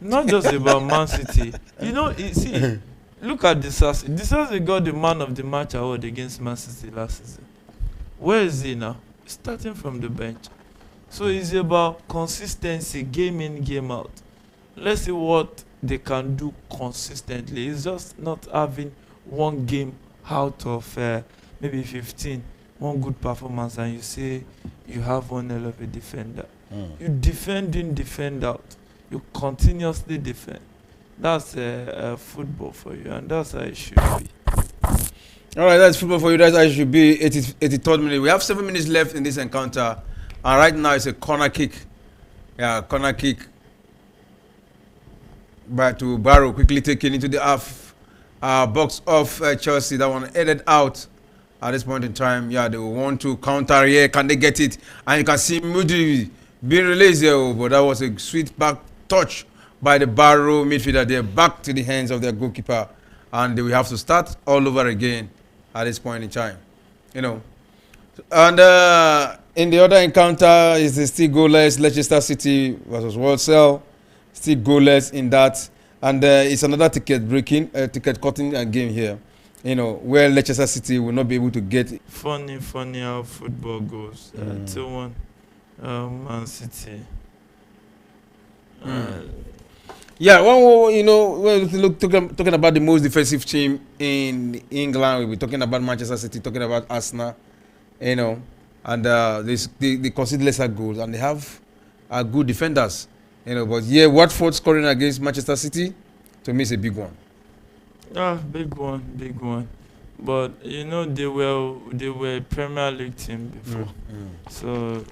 Not just about Man City. You know, see, look at Disasi. Disasi got the man of the match award against Man City last season. Where is he now? Starting from the bench. So it's about consistency, game in, game out. Let's see what they can do consistently. It's just not having one game out of maybe 15, one good performance, and you say you have one hell of a defender. You defend out. You continuously defend. That's football for you, and that's how it should be. All right, that's football for you. That's how it should be. 83rd minute. We have 7 minutes left in this encounter, and right now it's a corner kick. Yeah, corner kick. Back to Barrow, quickly taken into the half box of Chelsea. That one headed out. At this point in time, yeah, they will want to counter here. Can they get it? And you can see Moody being released there, but that was a sweet back touch by the Barrow midfielder there, back to the hands of their goalkeeper, and they will have to start all over again at this point in time, you know. And in the other encounter is still goalless. Leicester City versus Walsall, still goalless in that, and it's another ticket cutting game here. You know, where Leicester City will not be able to get it. Funny how football goes. 2-1 Man City. Yeah, well, you know, we're talking about the most defensive team in England. We'll be talking about Manchester City, talking about Arsenal, you know, and they concede lesser goals, and they have good defenders, you know. But yeah, Watford scoring against Manchester City, to me, is a big one. Big one. But you know, they were a Premier League team before, so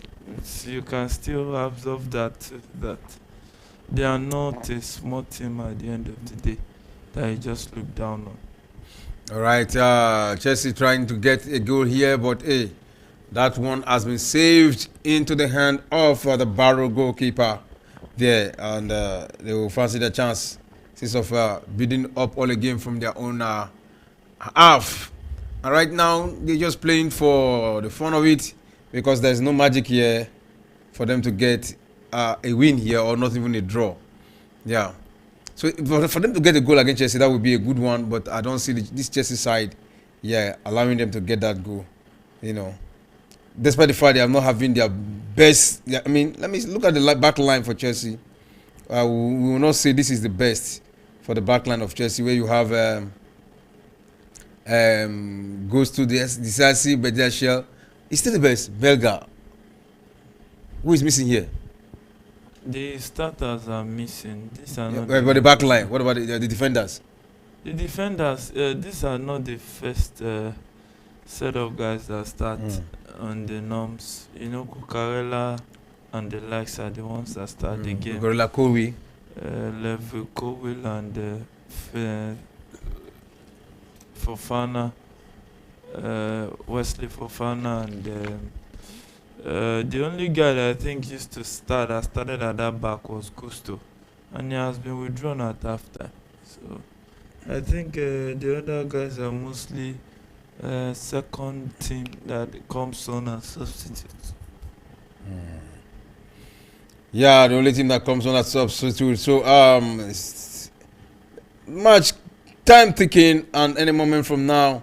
you can still observe that they are not a small team at the end of the day that you just look down on. All right, Chelsea trying to get a goal here, but that one has been saved into the hand of the Barrow goalkeeper there, and they will fancy the chance. Of building up all again from their own half. And right now, they're just playing for the fun of it, because there's no magic here for them to get a win here, or not even a draw. Yeah. So for them to get a goal against Chelsea, that would be a good one, but I don't see this Chelsea side, allowing them to get that goal. You know, despite the fact they are not having their best. I mean, let me look at the back line for Chelsea. We will not say this is the best for the backline of Chelsea, where you have goes to the decisive Bediashel. It's still the best. Belga. Who is missing here? The starters are missing. These are not. But the back line. What about the defenders? The defenders. These are not the first set of guys that start on the norms. You know, Cucurella and the likes are the ones that start the game. Gorilla Kowi. Level Cowell and Fofana, Wesley Fofana, and the only guy that I think used to start that started at that back was Gusto, and he has been withdrawn at halftime. So I think the other guys are mostly second team that comes on as substitutes. Yeah, the only team that comes on as substitute. So match time ticking, and any moment from now,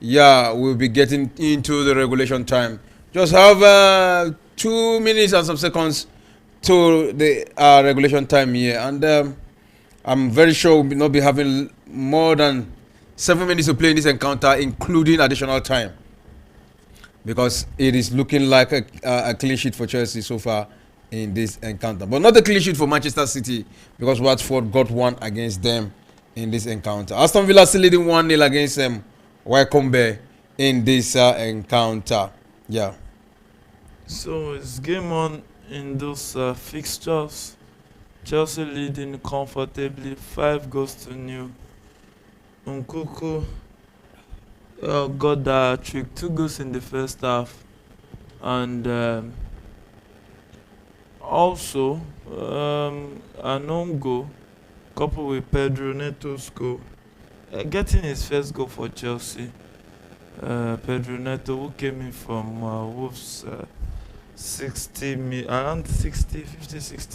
we'll be getting into the regulation time. Just have 2 minutes and some seconds to the regulation time here, and I'm very sure we'll not be having more than 7 minutes to play in this encounter, including additional time, because it is looking like a clean sheet for Chelsea so far in this encounter, but not a clean sheet for Manchester City, because Watford got one against them in this encounter. Aston Villa still leading 1-0 against Wycombe in this encounter. Yeah. So it's game on in those fixtures. Chelsea leading comfortably, 5-0. Nkuku got that trick, 2 goals in the first half, and also an own goal coupled with Pedro Neto's goal, getting his first goal for Chelsea. Pedro Neto, who came in from Wolves, around 60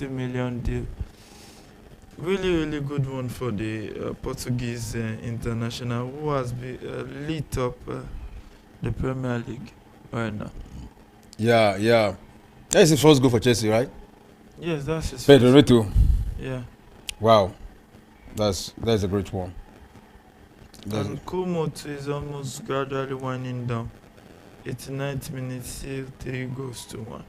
million deal. Really good one for the Portuguese international, who has been lit up the Premier League right now. Yeah. That's his first goal for Chelsea, right? Yes, that's his Pedro first. Neto. Yeah. Wow, that's a great one. And Kumo is almost gradually winding down. 89th minute, still 3-1.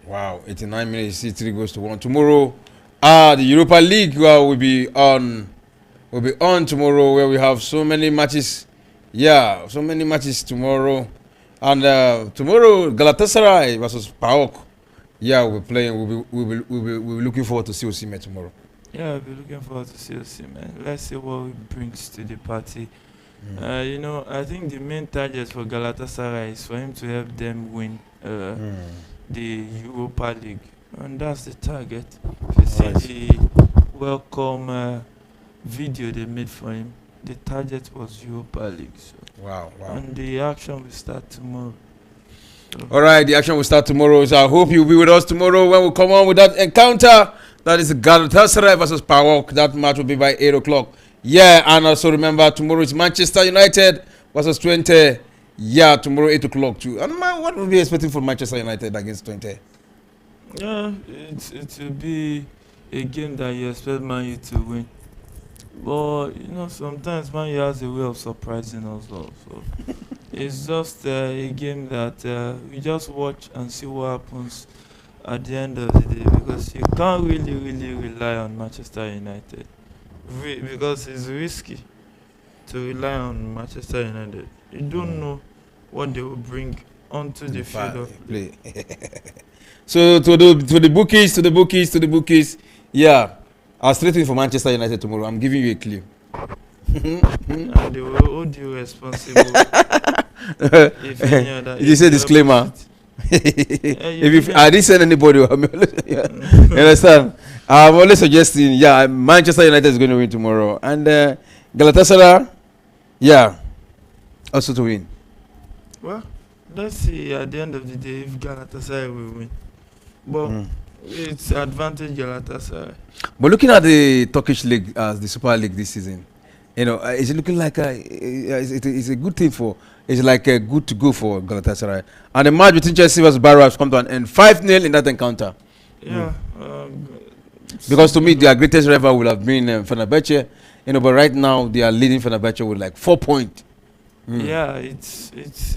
Wow, 89 minutes, see 3-1. Tomorrow, the Europa League will be on. Tomorrow, where we have so many matches. Yeah, so many matches tomorrow. And tomorrow, Galatasaray versus PAOK. Yeah, we'll be playing. We'll be looking forward to see Osimhen tomorrow. Yeah, I'll be looking forward to see Osimhen. Let's see what it brings to the party. I think the main target for Galatasaray is for him to help them win the Europa League, and that's the target. If you see the welcome video they made for him, the target was Europa League. So. Wow. And the action will start tomorrow. All right, the action will start tomorrow. So I hope you'll be with us tomorrow when we come on with that encounter. That is Galatasaray versus PAOK. That match will be by 8 o'clock. Yeah, and also remember, tomorrow is Manchester United versus 20. Yeah, tomorrow 8 o'clock too. And what will we be expecting from Manchester United against 20? Yeah, it will be a game that you expect Man U to win. But, sometimes Man U has a way of surprising us all. So it's just a game that we just watch and see what happens at the end of the day, because you can't really rely on Manchester United. Because it's risky to rely on Manchester United. You don't know what they will bring onto the field of play. So to the bookies. Yeah, I'll straight in for Manchester United tomorrow. I'm giving you a clue. And they will hold you responsible. If any other, you say disclaimer. If I didn't send anybody, you understand? I'm only suggesting, Manchester United is going to win tomorrow, and Galatasaray, also to win. Well, let's see at the end of the day if Galatasaray will win. But it's advantage Galatasaray. But looking at the Turkish league, the Super League this season, is it looking like it's a good thing for? It's like good to go for Galatasaray. And the match between Chelsea versus Barrow has come to an end, 5-0 in that encounter. Yeah. Because to me, their greatest rival would have been Fenerbahce, but right now they are leading Fenerbahce with like 4 points. Yeah, it's